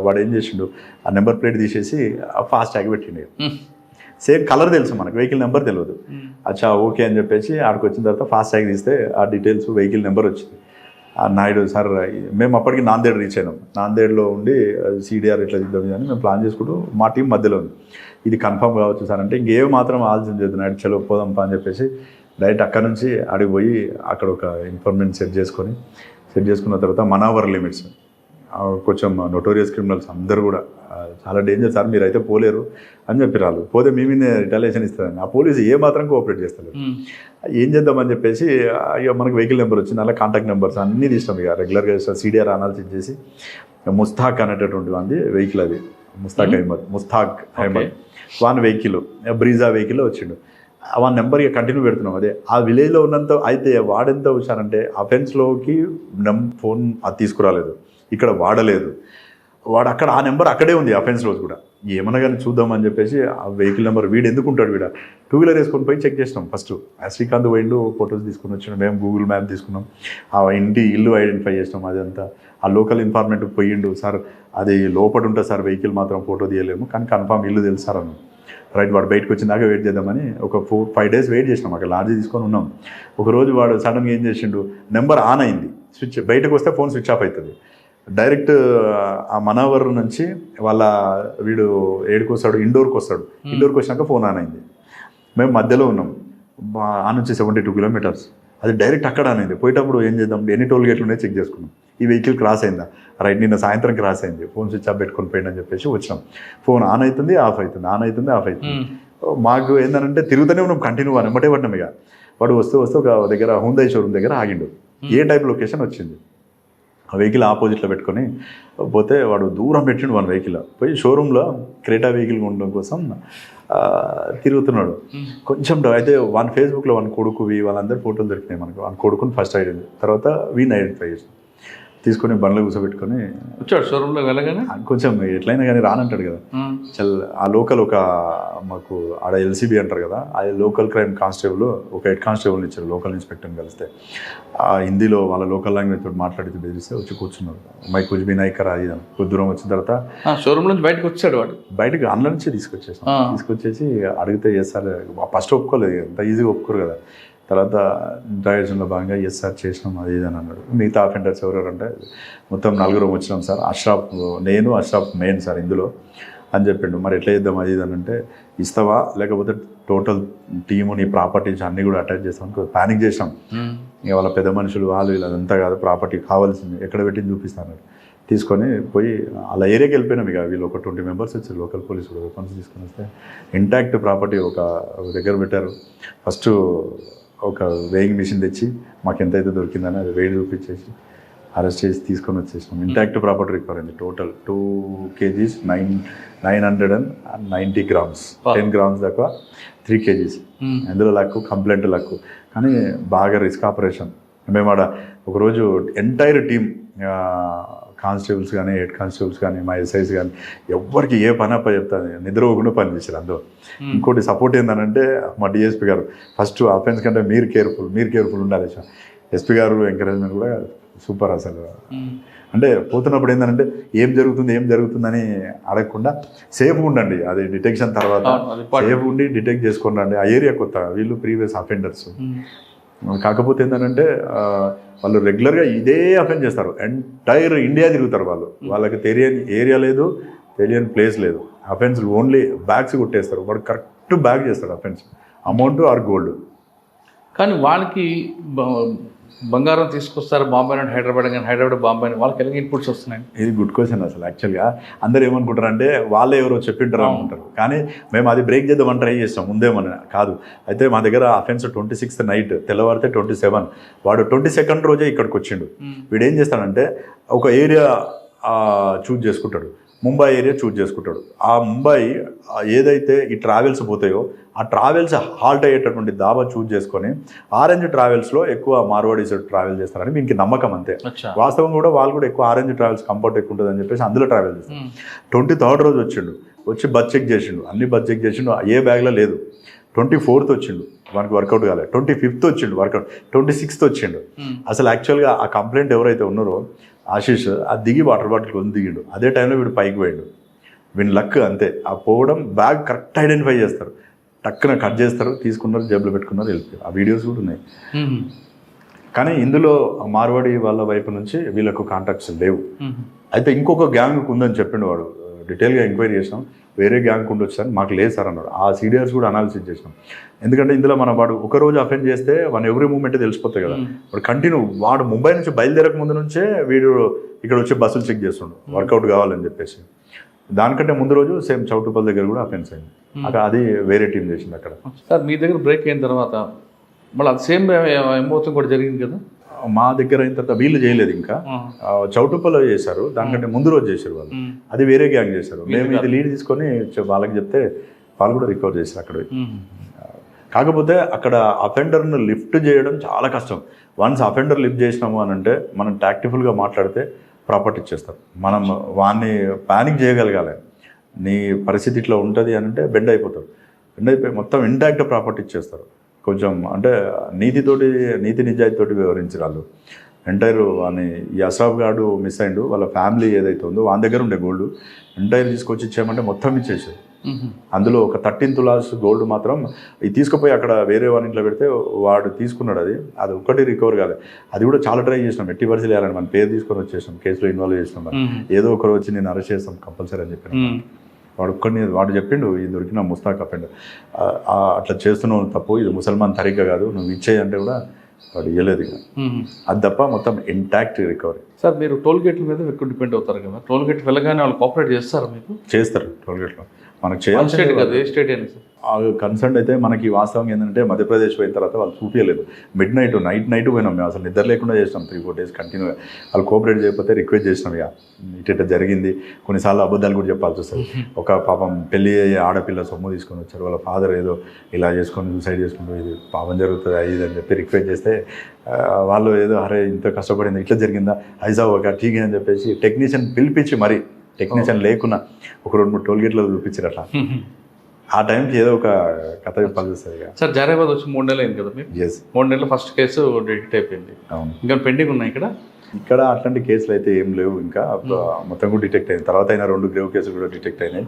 వాడు ఏం చేసిండు, ఆ నెంబర్ ప్లేట్ తీసేసి ఫాస్ట్ ట్యాగ్ పెట్టిండు. సేమ్ కలర్ తెలుసు మనకు, వెహికల్ నెంబర్ తెలియదు. అచ్చా ఓకే అని చెప్పేసి ఆడికి వచ్చిన తర్వాత ఫాస్ట్ ట్యాగ్ తీస్తే ఆ డీటెయిల్స్ వెహికల్ నెంబర్ వచ్చింది. నాయుడు సార్ మేము అప్పటికి నాందేడ్ రీచ్ అయినాం. నాందేడ్లో ఉండి సిడిఆర్ ఇట్లా ఇద్దాం అని మేము ప్లాన్ చేసుకుంటూ మా టీం మధ్యలో ఉంది. ఇది కన్ఫర్మ్ కావచ్చు సార్ అంటే ఇంకేం మాత్రం ఆలోచన చేద్దాం నాయుడు చలో పోదాంపా అని చెప్పేసి డైరెక్ట్ అక్కడ నుంచి అడిగి పోయి అక్కడ ఒక ఇన్ఫర్మేషన్ సెట్ చేసుకున్న తర్వాత మనావర్ లిమిట్స్ కొంచెం నోటోరియస్ క్రిమినల్స్ అందరూ కూడా చాలా డేంజర్ సార్ మీరైతే పోలేరు అని చెప్పిరాళ్ళు. పోతే మేమే రిటాలియేషన్ ఇస్తారని ఆ పోలీసు ఏ మాత్రం కోఆపరేట్ చేస్తారు. ఏం చేద్దామని చెప్పేసి ఇక మనకు వెహికల్ నెంబర్ వచ్చింది, అలా కాంటాక్ట్ నెంబర్స్ అన్నీ తీసినాం. ఇక రెగ్యులర్గా సిడిఆర్ అనాలిసిస్ చేసి ముస్తాక్ అనేటటువంటి వాడి వెహికల్, అది ముస్తాక్ అహ్మద్ వాన్ వెహికల్ బ్రీజా వెహికల్లో వచ్చిండు. వాన్ నెంబర్ ఇక కంటిన్యూ పెడుతున్నాం. అదే ఆ విలేజ్లో ఉన్నంత అయితే వాడెంత వచ్చారంటే అఫెన్స్లోకి ఫోన్ అది తీసుకురాలేదు, ఇక్కడ వాడలేదు. వాడు అక్కడ ఆ నెంబర్ అక్కడే ఉంది అఫెన్స్ రోజు కూడా. ఏమన్నా కానీ చూద్దామని చెప్పేసి ఆ వెహికల్ నెంబర్ వీడు ఎందుకు ఉంటాడు, వీడ 2-wheeler వేసుకొని పోయి చెక్ చేసినాం. ఫస్ట్ శ్రీకాంత్ పోయిండు, ఫొటోస్ తీసుకుని వచ్చినాం. మేము గూగుల్ మ్యాప్ తీసుకున్నాం, ఆ ఇల్లు ఐడెంటిఫై చేసినాం. అదంతా ఆ లోకల్ ఇన్ఫార్మేటివ్ పోయిండు. సార్ అది లోపల ఉంటుంది సార్, వెహికల్ మాత్రం ఫోటో తీయలేము కానీ కన్ఫామ్ ఇల్లు తెలుసు సార్ అన్నాం. రైట్, వాడు బయటకు వచ్చిందాక వెయిట్ చేద్దామని ఒక 4-5 days వెయిట్ చేసినాం. అక్కడ లాడ్జ్ తీసుకొని ఉన్నాం. ఒకరోజు వాడు సడన్గా ఏం చేసిండు, నెంబర్ ఆన్ అయింది, స్విచ్ బయటకు వస్తే ఫోన్ స్విచ్ ఆఫ్ అవుతుంది. డైరెక్ట్ ఆ మనవర్ నుంచి వాళ్ళ వీడు ఏడుకు వస్తాడు, ఇండోర్కి వస్తాడు. ఇండోర్కి వచ్చినాక ఫోన్ ఆన్ అయింది. మేము మధ్యలో ఉన్నాం, ఆ నుంచి 72 kilometers. అది డైరెక్ట్ అక్కడ ఆన్ అయింది. పోయేటప్పుడు ఏం చేద్దాం, ఎన్ని టోల్ గేట్లు ఉన్నాయో చెక్ చేసుకున్నాం. ఈ వెహికల్ క్రాస్ అయిందా, రైట్ నిన్న సాయంత్రం క్రాస్ అయింది, ఫోన్ స్విచ్ ఆఫ్ పెట్టుకొని పోయిందని చెప్పేసి వచ్చినాం. ఫోన్ ఆన్ అవుతుంది ఆఫ్ అవుతుంది, ఆన్ అవుతుంది ఆఫ్ అవుతుంది. మాకు ఏంటంటే తిరుగుతూనే ఉన్నాం కంటిన్యూ అని ఎమ్మటే పడినాం. ఇక వాడు వస్తూ ఒక దగ్గర హుందాయ్ షోరూమ్ దగ్గర ఆగిండు. ఏ టైప్ లొకేషన్ వచ్చింది, ఆ వెహికల్ ఆపోజిట్లో పెట్టుకొని పోతే వాడు దూరం పెట్టిండు వన్ వెహికల్. పోయి షోరూంలో క్రేటా వెహికల్ ఉండడం కోసం తిరుగుతున్నాడు. కొంచెం అయితే వన్ ఫేస్బుక్లో వన్ కొడుకువి వాళ్ళందరూ ఫోటోలు దొరికినాయి మనకు. వన్ కొడుకుని ఫస్ట్ ఐడెంటిఫై, తర్వాత వీని ఐడెంటిఫై చేసాం. తీసుకొని బండ్లో కూర్చోబెట్టుకొని వచ్చాడు షోరూంలో వెళ్ళగానే. కొంచెం ఎట్లయినా కానీ రానంటాడు కదా. ఆ లోకల్ ఒక మాకు ఆడ ఎల్సీబీ అంటారు కదా, ఆ లోకల్ క్రైమ్ కానిస్టేబుల్ ఒక హెడ్ కానిస్టేబుల్ని ఇచ్చారు లోకల్ ఇన్స్పెక్టర్ని కలిస్తే. హిందీలో వాళ్ళ లోకల్ లాంగ్వేజ్ తోటి మాట్లాడితే బెదిరిస్తే వచ్చి కూర్చున్నారు. మై కుజ్ బి నాయకర్ అది కొద్ది దూరం వచ్చిన తర్వాత షోరూమ్ నుంచి బయటకు వచ్చాడు. వాడు బయటకు అందులో నుంచి తీసుకొచ్చేసి అడిగితే ఎస్ సార్, ఫస్ట్ ఒప్పుకోలేదు, ఎంత ఈజీగా ఒప్పుకోరు కదా. తర్వాత ఇంట్రాగేషన్లో భాగంగా ఎస్ సార్ చేసినాం అది ఇది అని అన్నాడు. మిగతా అఫెండర్స్ ఎవరెవరంటే మొత్తం 4 వచ్చినాం సార్, అష్రాఫ్ నేను అష్రాఫ్ మెయిన్ సార్ ఇందులో అని చెప్పిండు. మరి ఎట్లా చేద్దాం అది ఇది అని అంటే, ఇస్తావా లేకపోతే టోటల్ టీము నీ ప్రాపర్టీస్ అన్నీ కూడా అటాచ్ చేస్తాం. ప్యానిక్ చేసాం. ఇక వాళ్ళ పెద్ద మనుషులు వాళ్ళు వీళ్ళంతా కాదు, ప్రాపర్టీ కావాల్సింది ఎక్కడ పెట్టింది చూపిస్తాను. తీసుకొని పోయి అలా ఏరియాకి వెళ్ళిపోయినాం. ఇక వీళ్ళు ఒక 20 మెంబర్స్ వచ్చారు లోకల్ పోలీసు కూడా. వెపన్స్ తీసుకొని వస్తే ఇంటాక్ట్ ప్రాపర్టీ ఒక దగ్గర పెట్టారు. ఫస్ట్ ఒక వేయింగ్ మిషన్ తెచ్చి మాకు ఎంతైతే దొరికిందని అది వెయిట్ చూపించేసి అరెస్ట్ చేసి తీసుకొని వచ్చేసినాం. ఇంటాక్ట్ ప్రాపర్టీ రికవర్ అయింది. టోటల్ 2 kgs 990 grams, 10 grams దాకా 3 kgs. అందులో లక్కు, కంప్లైంట్ లక్కు. కానీ బాగా రిస్క్ ఆపరేషన్. మేము ఆడ ఒకరోజు ఎంటైర్ టీమ్, కానిస్టేబుల్స్ కానీ, హెడ్ కానిస్టేబుల్స్ కానీ, మా ఎస్ఐస్ కానీ, ఎవరికి ఏ పని అప్ప చెప్తాను నిద్రపోకుండా పని చేశారు అందులో. ఇంకోటి సపోర్ట్ ఏంటంటే మా డిఎస్పీ గారు ఫస్ట్ అఫెన్స్ కంటే మీరు కేర్ఫుల్ ఉండాలి. ఎస్పీ గారు ఎంకరేజ్మెంట్ కూడా సూపర్ అసలు. అంటే పోతున్నప్పుడు ఏంటంటే ఏం జరుగుతుందని అడగకుండా సేఫ్గా ఉండండి. అది డిటెక్షన్ తర్వాత సేఫ్గా ఉండి డిటెక్ట్ చేసుకొని రండి. ఆ ఏరియా కొత్త, వీళ్ళు ప్రీవియస్ అఫెండర్స్. కాకపోతే ఏంటంటే వాళ్ళు రెగ్యులర్గా ఇదే అఫెన్స్ చేస్తారు. ఎంటైర్ ఇండియా తిరుగుతారు వాళ్ళు. వాళ్ళకి తెలియని ఏరియా లేదు, తెలియని ప్లేస్ లేదు. అఫెన్స్ ఓన్లీ బ్యాగ్స్ కొట్టేస్తారు. వాడు కరెక్ట్ బ్యాగ్ చేస్తాడు అఫెన్స్, అమౌంట్ ఆర్ గోల్డ్. కానీ వాళ్ళకి బంగారం తీసుకొస్తారు బాంబే నుండి హైదరాబాద్, కానీ హైదరాబాద్ బాంబే అని వాళ్ళకి ఎలాగ ఇన్పుట్స్ వస్తున్నాయి? ఇది గుడ్ క్వశ్చన్ అసలు. యాక్చువల్గా అందరూ ఏమనుకుంటారు అంటే వాళ్ళే ఎవరో చెప్పింటారు అనుకుంటారు. కానీ మేము అది బ్రేక్ చేద్దామని ట్రై చేస్తాం ముందేమని కాదు. అయితే మా దగ్గర అఫెన్స్ 26th నైట్, తెల్లవారితే 27, వాడు 22nd రోజే ఇక్కడికి వచ్చిండు. వీడు ఏం చేస్తాడంటే ఒక ఏరియా చూజ్ చేసుకుంటాడు, ముంబై ఏరియా చూజ్ చేసుకుంటాడు. ఆ ముంబై ఏదైతే ఈ ట్రావెల్స్ పోతాయో ఆ ట్రావెల్స్ హాల్ట్ అయ్యేటటువంటి దాబా చూజ్ చేసుకొని ఆరెంజ్ ట్రావెల్స్లో ఎక్కువ మార్వాడీస్ ట్రావెల్ చేస్తారని మీకు నమ్మకం అంతే. వాస్తవం కూడా వాళ్ళు కూడా ఎక్కువ ఆరెంజ్ ట్రావెల్స్ కంఫర్ట్ ఎక్కువ ఉంటుందని చెప్పేసి అందులో ట్రావెల్ చేస్తారు. 23rd రోజు వచ్చి బస్ చెక్ చేసిండు, అన్ని బస్ చెక్ చేసిండు, ఏ బ్యాగ్లో లేదు. 24th వచ్చిండు, వానికి వర్కౌట్ కాలేదు. 25th వచ్చిండు వర్కౌట్, 26th వచ్చిండు. అసలు యాక్చువల్గా ఆ కంప్లైంట్ ఎవరైతే ఉన్నారో ఆశీష్, ఆ దిగి వాటర్ బాటిల్ కొంచెం దిగిండు. అదే టైంలో వీడు పైకి పోయిండు. వీని లక్ అంతే. ఆ పోవడం బ్యాగ్ కరెక్ట్ ఐడెంటిఫై చేస్తారు, టక్కున కట్ చేస్తారు, తీసుకున్నారు, జేబులో పెట్టుకున్నారు, వెళ్ళిపోయారు. ఆ వీడియోస్ కూడా ఉన్నాయి. కానీ ఇందులో మార్వాడి వాళ్ళ వైపు నుంచి వీళ్ళకు కాంటాక్ట్స్ లేవు. అయితే ఇంకొక గ్యాంగ్ ఉందని చెప్పిండు వాడు. డీటెయిల్గా ఎంక్వైరీ చేసినాం, వేరే గ్యాంగ్ ఉండొచ్చు అని. మాకు లేదు సార్ అన్నాడు. ఆ సీడియర్స్ కూడా అనాలిసిస్ చేసినాం. ఎందుకంటే ఇందులో వాడు ఒకరోజు అఫెండ్ చేస్తే వాడు ఎవ్రీ మూమెంట్ తెలిసిపోతాయి కదా. వాడు కంటిన్యూ, వాడు ముంబై నుంచి బయలుదేరక ముందు నుంచే వీడు ఇక్కడ వచ్చి బస్సులు చెక్ చేస్తుండు వర్కౌట్ కావాలని చెప్పేసి. దానికంటే ముందు రోజు సేమ్ చౌటుపల్లి దగ్గర కూడా అఫెన్స్ అయింది. అక్కడ అది వేరే టీం చేసింది అక్కడ. సార్ మీ దగ్గర బ్రేక్ అయిన తర్వాత మళ్ళీ అది సేమ్ ఎంబోతం కూడా జరిగింది కదా? మా దగ్గర అయిన తర్వాత వీళ్ళు చేయలేదు, ఇంకా చౌటుప్పలో చేశారు. దానికంటే ముందు రోజు చేశారు వాళ్ళు. అది వేరే గ్యాంగ్ చేశారు. మేము ఇది లీడ్ తీసుకొని వాళ్ళకి చెప్తే వాళ్ళు కూడా రికవర్ చేశారు అక్కడ. కాకపోతే అక్కడ అఫెండర్ను లిఫ్ట్ చేయడం చాలా కష్టం. వన్స్ అఫెండర్ లిఫ్ట్ చేసినాము అని అంటే మనం టాక్టిఫుల్గా మాట్లాడితే ప్రాపర్టీ ఇచ్చేస్తారు. మనం వాడిని ప్యానిక్ చేయగలగాలి. నీ పరిస్థితి ఇట్లా ఉంటుంది అని అంటే బెండ్ అయిపోతారు. బెండ్ అయిపోయి మొత్తం ఇంటాక్ట్ ప్రాపర్టీ ఇచ్చేస్తారు. కొంచెం అంటే నీతి నిజాయితీతోటి వివరించారు వాళ్ళు. ఎంటైర్ వాని ఈ అస్రాఫ్ గార్డు మిస్ అయిండు, వాళ్ళ ఫ్యామిలీ ఏదైతే ఉందో వాళ్ళ దగ్గర ఉండే గోల్డ్ ఎంటైర్ తీసుకొచ్చి ఇచ్చామంటే మొత్తం ఇచ్చేసారు. అందులో ఒక 13 తులాస్ గోల్డ్ మాత్రం ఇది తీసుకుపోయి అక్కడ వేరే వాని ఇంట్లో పెడితే వాడు తీసుకున్నాడు. అది ఒక్కటి రికవర్ కాలేదు. అది కూడా చాలా ట్రై చేసినాం, ఎట్టి పరిస్థితి వేయాలని మన పేరు తీసుకొని వచ్చేసాం, కేసులో ఇన్వాల్వ్ చేసినాం. ఏదో ఒకరు వచ్చి నేను అరెస్ట్ చేస్తాం కంపల్సరీ అని చెప్పాను. వాడు చెప్పిండు, ఇది దొరికిన ముస్తాక్ అఫెండర్, అట్లా చేస్తున్నావు తప్పు, ఇది ముసల్మాన్ తరిగ్గా కాదు, నువ్వు ఇచ్చేయంటే కూడా వాడు ఇవ్వలేదు. ఇక అది తప్ప మొత్తం ఇంటాక్ట్ రికవరీ. సార్ మీరు టోల్ గేట్ల మీద ఎక్కువ డిపెండ్ అవుతారు కదా, టోల్ గేట్ వెళ్ళగానే వాళ్ళు కోఆపరేట్ చేస్తారా మీకు? చేస్తారు. టోల్ గేట్లో మనకు చేయాలి. స్టేట్ కదా, ఏ స్టేట్ అయినా సార్ కన్సర్న్ అయితే మనకి వాస్తవం ఏంటంటే మధ్యప్రదేశ్ పోయిన తర్వాత వాళ్ళు చూపించలేదు. నైట్ పోయినాం మేము, అసలు నిద్ర లేకుండా చేసినాం 3-4 days కంటిన్యూగా. వాళ్ళు కోఆపరేట్ చేయకపోతే రిక్వెస్ట్ చేసినాం, ఇక ఇట్లా జరిగింది. కొన్నిసార్లు అబద్ధాలు కూడా చెప్పాల్సి వస్తుంది. ఒక పాపం పెళ్ళి అయ్యే ఆడపిల్ల సొమ్ము తీసుకొని వచ్చారు, వాళ్ళ ఫాదర్ ఏదో ఇలా చేసుకొని సూసైడ్ చేసుకుంటూ ఇది పాపం జరుగుతుంది ఇది అని చెప్పి రిక్వెస్ట్ చేస్తే వాళ్ళు ఏదో అరే ఇంత కష్టపడింది ఇట్లా జరిగిందా ఐజా ఒక ఠీక్ అని చెప్పేసి టెక్నీషియన్ పిలిపించి మరి టెక్నీషియన్ లేకున్నా ఒక 2-3 టోల్ గేట్లో చూపించారు. అట్లా ఆ టైంకి ఏదో ఒక కథ చెప్పాల్సి వస్తుంది. సార్ జారాబాద్ వచ్చి 3 నెలలు అయింది కదా మీరు? 3 నెలలు ఫస్ట్ కేసు డిటెక్ట్ అయిపోయింది. అవును. ఇంకా పెండింగ్ ఉన్నాయి ఇక్కడ అట్లాంటి కేసులు అయితే ఏం లేవు. ఇంకా మొత్తం కూడా డిటెక్ట్ అయింది. తర్వాత అయినా 2 గ్రేవ్ కేసులు కూడా డిటెక్ట్ అయినాయి.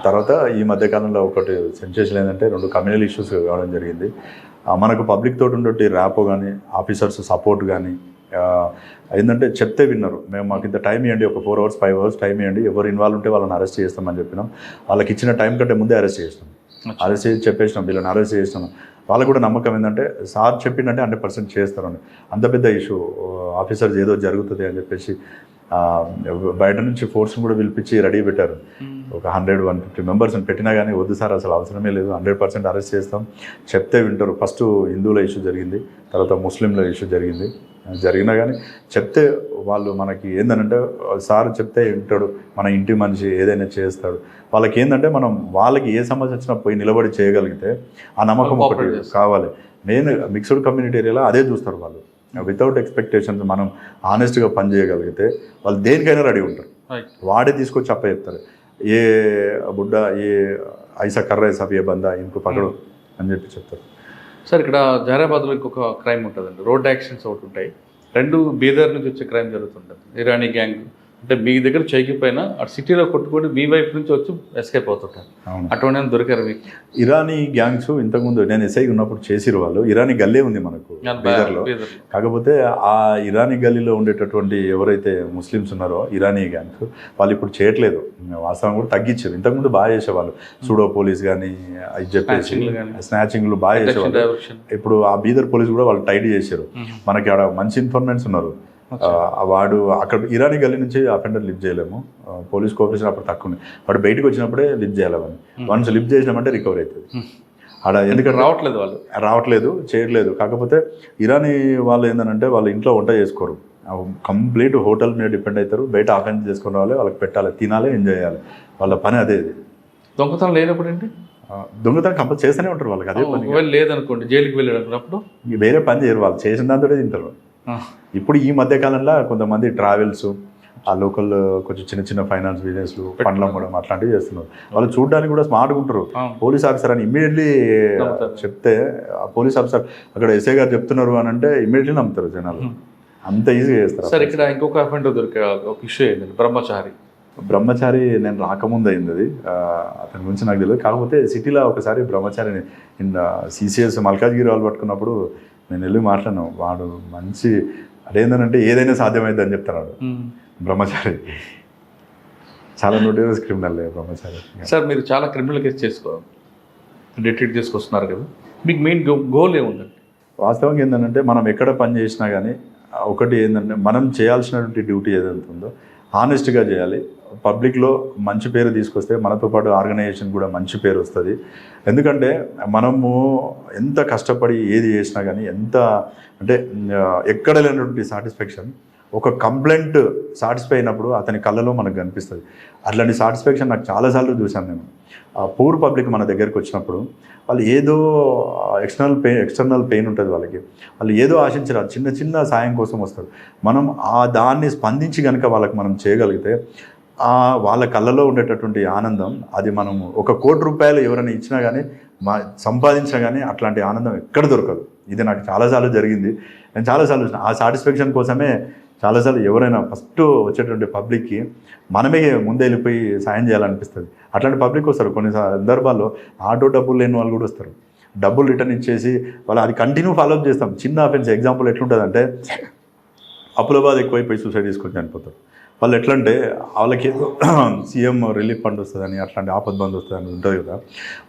తర్వాత ఈ మధ్యకాలంలో ఒకటి సెన్సేషన్ ఏంటంటే 2 కమ్యూనల్ ఇష్యూస్ కావడం జరిగింది. మనకు పబ్లిక్ తోటి ఉండేటి ర్యాపో కానీ ఆఫీసర్స్ సపోర్ట్ కానీ ఏంటంటే చెప్తే విన్నారు. మాకు ఇంత టైం ఇవ్వండి, ఒక 4 hours 5 hours టైం ఇవ్వండి, ఎవరు ఇన్వాల్వ్ ఉంటే వాళ్ళని అరెస్ట్ చేస్తామని చెప్పినాం. వాళ్ళకి ఇచ్చిన టైం కంటే ముందే అరెస్ట్ చేసినాం. అరెస్ట్ చేసి చెప్పేసినాం వీళ్ళని అరెస్ట్ చేసినాం. వాళ్ళకు కూడా నమ్మకం ఏంటంటే సార్ చెప్పిందంటే 100% చేస్తారని. అంత పెద్ద ఇష్యూ ఆఫీసర్స్ ఏదో జరుగుతుంది అని చెప్పేసి బయట నుంచి ఫోర్స్ని కూడా పిలిపించి రెడీ పెట్టారు. ఒక 100-150 members పెట్టినా కానీ వద్దు సార్ అసలు అవసరమే లేదు, 100% అరెస్ట్ చేస్తాం, చెప్తే వింటారు. ఫస్ట్ హిందువుల ఇష్యూ జరిగింది, తర్వాత ముస్లింల ఇష్యూ జరిగింది. జరిగినా కానీ చెప్తే వాళ్ళు మనకి ఏంటంటే సార్ చెప్తే వింటాడు, మన ఇంటి మనిషి ఏదైనా చేస్తాడు. వాళ్ళకి ఏంటంటే మనం వాళ్ళకి ఏ సమస్య వచ్చినా పోయి నిలబడి చేయగలిగితే ఆ నమ్మకం ఒకటి కావాలి. మెయిన్ మిక్స్డ్ కమ్యూనిటీ ఏరియాలో అదే చూస్తారు వాళ్ళు. వితౌట్ ఎక్స్పెక్టేషన్స్ మనం ఆనెస్ట్గా పని చేయగలిగితే వాళ్ళు దేనికైనా రెడీ ఉంటారు. వాడే తీసుకొచ్చి అప్ప చెప్తారు, ఏ బుడ్డ ఏ ఐసా కర్ర సబ్ ఏ బందా ఇంకో పకడు అని చెప్పి చెప్తారు. సార్ ఇక్కడ జహీరాబాద్లో ఇంకొక క్రైమ్ ఉంటుందండి, రోడ్ యాక్సిడెంట్స్ ఒకటి ఉంటాయి. 2 బీదర్ నుంచి వచ్చే క్రైమ్ జరుగుతుంటుంది. ఇరానీ గ్యాంగ్ అంటే మీ దగ్గర చేయకపోయినా అటు సిటీలో కొట్టుకొని మీ వైపు నుంచి వచ్చి ఎస్కేప్ అవుతుంటారు. అటువంటి దొరికారు మీకు? ఇరానీ గ్యాంగ్స్ ఇంతకుముందు నేను ఎస్ఐ ఉన్నప్పుడు చేసిరు వాళ్ళు. ఇరానీ గల్లీ ఉంది మనకు బీదర్లో. కాకపోతే ఆ ఇరానీ గల్లీలో ఉండేటటువంటి ఎవరైతే ముస్లిమ్స్ ఉన్నారో ఇరానీ గ్యాంగ్స్ వాళ్ళు ఇప్పుడు చేయట్లేదు. వాస్తవం కూడా తగ్గించారు. ఇంతకుముందు బాగా చేసేవాళ్ళు, సూడో పోలీస్ కానీ అది చెప్పేసి స్నాచింగ్లు బాగా చేసేవాళ్ళు. ఇప్పుడు ఆ బీదర్ పోలీస్ కూడా వాళ్ళు టైట్ చేశారు. మనకి ఆడ మంచి ఇన్ఫర్మేట్స్ ఉన్నారు. వాడు అక్కడ ఇరానీ గల్లీ నుంచి అఫెండర్ లిఫ్ట్ చేయలేము, పోలీస్ కోఆపరేషన్ అప్పుడు తక్కువ ఉంది. వాడు బయటకు వచ్చినప్పుడే లిఫ్ట్ చేయాలి. వన్స్ లిఫ్ట్ చేసినామంటే రికవరీ అవుతుంది. ఆడ ఎందుకంటే రావట్లేదు చేయట్లేదు. కాకపోతే ఇరానీ వాళ్ళు ఏంటంటే వాళ్ళు ఇంట్లో వంట చేసుకోరు, కంప్లీట్ హోటల్ మీద డిపెండ్ అవుతారు. బయట ఆఫెన్స్ చేసుకునే వాళ్ళే వాళ్ళకి పెట్టాలి, తినాలి, ఎంజాయ్ చేయాలి. వాళ్ళ పని అదే. దొంగతనం లేనప్పుడు ఏంటి? దొంగతనం కంపల్సరీ చేస్తూనే ఉంటారు. వాళ్ళకి అదే పని. లేదనుకోండి జైలుకి వెళ్ళేటప్పుడు వేరే పని చేయరు, వాళ్ళు చేసిన దాంతో తింటారు. ఇప్పుడు ఈ మధ్య కాలంలో కొంతమంది ట్రావెల్స్, ఆ లోకల్ కొంచెం చిన్న చిన్న ఫైనాన్స్ బిజినెస్లు, పండ్లు అమ్మడం అట్లాంటివి చేస్తున్నారు. వాళ్ళు చూడడానికి కూడా స్మార్ట్గా ఉంటారు. పోలీస్ ఆఫీసర్ అని ఇమ్మీడియట్లీ చెప్తే ఆ పోలీస్ ఆఫీసర్ అక్కడ ఎస్ఐ గారు చెప్తున్నారు అని అంటే ఇమ్మీడియట్లీ నమ్ముతారు జనాలు. అంత ఈజీగా చేస్తారు. సార్ ఇక్కడ ఇంకొక అఫెండర్ దొరికే ఒక ఇష్యూ అయింది, బ్రహ్మచారి. నేను రాకముందు అయింది అది, అతని గురించి నాకు తెలియదు. కాకపోతే సిటీలో ఒకసారి బ్రహ్మచారిని సిసిఎస్ మల్కాజ్గిరి వాళ్ళు పట్టుకున్నప్పుడు నేను వెళ్ళి మాట్లాడినాను. వాడు మంచి అదేంటంటే ఏదైనా సాధ్యమైంది అని చెప్తున్నాడు. బ్రహ్మచారి చాలా నోటీరియస్ క్రిమినల్ బ్రహ్మచారి. సార్ మీరు చాలా క్రిమినల్ కేసు డిటెక్ట్ చేసుకొస్తున్నారు కదా, మీకు మెయిన్ గోల్ ఏముందండి? వాస్తవంగా ఏంటంటే మనం ఎక్కడ పని చేసినా కానీ ఒకటి ఏంటంటే మనం చేయాల్సినటువంటి డ్యూటీ ఏదైతే ఉందో హానెస్ట్గా చేయాలి. పబ్లిక్లో మంచి పేరు తీసుకొస్తే మనతో పాటు ఆర్గనైజేషన్ కూడా మంచి పేరు వస్తుంది. ఎందుకంటే మనము ఎంత కష్టపడి ఏది చేసినా కానీ ఎంత అంటే ఎక్కడ లేనటువంటి సాటిస్ఫాక్షన్ ఒక కంప్లైంట్ సాటిస్ఫై అయినప్పుడు అతని కళ్ళలో మనకు కనిపిస్తుంది. అట్లాంటి సాటిస్ఫాక్షన్ నాకు చాలాసార్లు చూశాను నేను. పూర్ పబ్లిక్ మన దగ్గరికి వచ్చినప్పుడు వాళ్ళు ఏదో ఎక్స్టర్నల్ పెయిన్ ఉంటుంది వాళ్ళకి, వాళ్ళు ఏదో ఆశించరు, చిన్న చిన్న సాయం కోసం వస్తారు. మనం దాన్ని స్పందించి కనుక వాళ్ళకి మనం చేయగలిగితే వాళ్ళ కళ్ళలో ఉండేటటువంటి ఆనందం అది మనము 1 కోటి రూపాయలు ఎవరైనా ఇచ్చినా కానీ సంపాదించినా కానీ అట్లాంటి ఆనందం ఎక్కడ దొరకదు. ఇది నాకు చాలాసార్లు జరిగింది. నేను చాలాసార్లు చూసిన ఆ సాటిస్ఫాక్షన్ కోసమే చాలాసార్లు ఎవరైనా ఫస్ట్ వచ్చేటువంటి పబ్లిక్కి మనమే ముందే వెళ్ళిపోయి సాయం చేయాలనిపిస్తుంది. అట్లాంటి పబ్లిక్ వస్తారు. కొన్ని సందర్భాల్లో ఆటో డబ్బులు లేని వాళ్ళు కూడా వస్తారు. డబ్బులు రిటర్న్ ఇచ్చేసి వాళ్ళు అది కంటిన్యూ ఫాలోఅప్ చేస్తాం. చిన్న అఫెన్స్ ఎగ్జాంపుల్ ఎట్లుంటుందంటే అప్పుల బాధ ఎక్కువైపోయి సూసైడ్ చేసుకొని చనిపోతారు. వాళ్ళు ఎట్లంటే వాళ్ళకి ఏదో సీఎం రిలీఫ్ ఫండ్ వస్తుందని అట్లాంటి ఆపద్ బంద్ వస్తుందని ఉంటుంది కదా,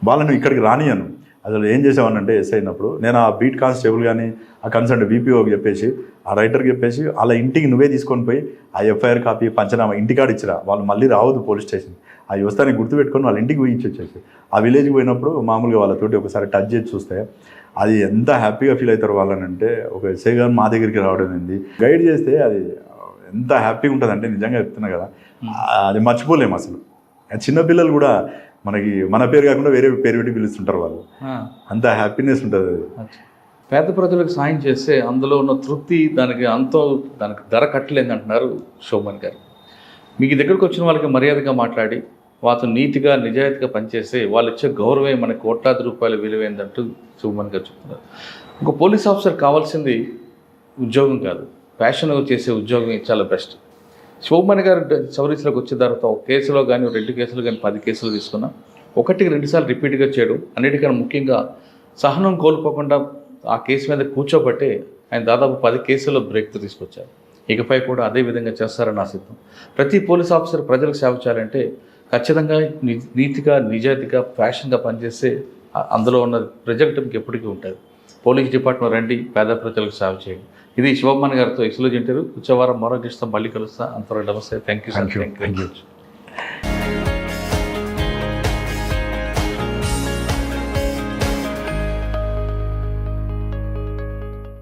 వాళ్ళని ఇక్కడికి రానియను. అసలు ఏం చేసామనంటే ఎస్ అయినప్పుడు నేను ఆ బీట్ కానిస్టేబుల్ కానీ ఆ కన్సర్న్ వీపీఓకి చెప్పేసి ఆ రైటర్కి చెప్పేసి వాళ్ళ ఇంటికి నువ్వే తీసుకొని పోయి ఆ ఎఫ్ఐఆర్ కాపీ పంచనామా ఇంటికాడ ఇచ్చిరా. వాళ్ళు మళ్ళీ రావద్దు పోలీస్ స్టేషన్, ఆ వ్యవస్థని గుర్తుపెట్టుకొని వాళ్ళ ఇంటికి పోయి వచ్చేసి ఆ విలేజ్కి పోయినప్పుడు మామూలుగా వాళ్ళతోటి ఒకసారి టచ్ చేసి చూస్తే అది ఎంత హ్యాపీగా ఫీల్ అవుతారు వాళ్ళని అంటే, ఒక ఎస్ఐ గారు మా దగ్గరికి రావడం ఏంది గైడ్ చేస్తే అది ఎంత హ్యాపీగా ఉంటుంది అంటే నిజంగా చెప్తున్నా కదా, అది మర్చిపోలేము అసలు. చిన్నపిల్లలు కూడా మనకి మన పేరు కాకుండా వేరే పేరు పెట్టి పిలుస్తుంటారు వాళ్ళు, అంత హ్యాపీనెస్ ఉంటుంది. పేద ప్రజలకు సాయం చేస్తే అందులో ఉన్న తృప్తి దానికి ధర కట్టలేదు అంటున్నారు శోభన్ గారు. మీకు దగ్గరకు వచ్చిన వాళ్ళకి మర్యాదగా మాట్లాడి వాళ్ళతో నీతిగా నిజాయితీగా పనిచేస్తే వాళ్ళు ఇచ్చే గౌరవమే మనకి కోట్లాది రూపాయలు విలువైందంటూ శోభన్ గారు చెప్తున్నారు. ఒక పోలీస్ ఆఫీసర్ కావాల్సింది ఉద్యోగం కాదు, ప్యాషన్గా చేసే ఉద్యోగం చాలా బెస్ట్. శోభన్ గారు సర్వీస్లోకి వచ్చిన తర్వాత ఒక కేసులో కానీ 2 కేసులు కానీ 10 కేసులు తీసుకున్నా 1-2 సార్లు రిపీట్గా చేయడం, అన్నిటికన్నా ముఖ్యంగా సహనం కోల్పోకుండా ఆ కేసు మీద కూర్చోబట్టే ఆయన దాదాపు 10 కేసుల్లో బ్రేక్ తీసుకొచ్చారు. ఇకపై కూడా అదే విధంగా చేస్తారని ఆశిద్దాం. ప్రతి పోలీస్ ఆఫీసర్ ప్రజలకు సేవ చేయాలంటే ఖచ్చితంగా నీతిగా నిజాయితీగా ప్యాషన్గా పనిచేస్తే అందులో ఉన్న రిజల్ట్ మీకు ఎప్పటికీ ఉంటుంది. పోలీస్ డిపార్ట్మెంట్ రండి, పేద ప్రజలకు సేవ చేయండి. ఇది శివమ్మన్ గారితో ఎక్స్క్లూజివ్ ఇంటర్వ్యూ. వచ్చే వారం మరో గెస్ట్తో మళ్ళీ కలుస్తా. అంతవరకు నమస్తే. Thank you.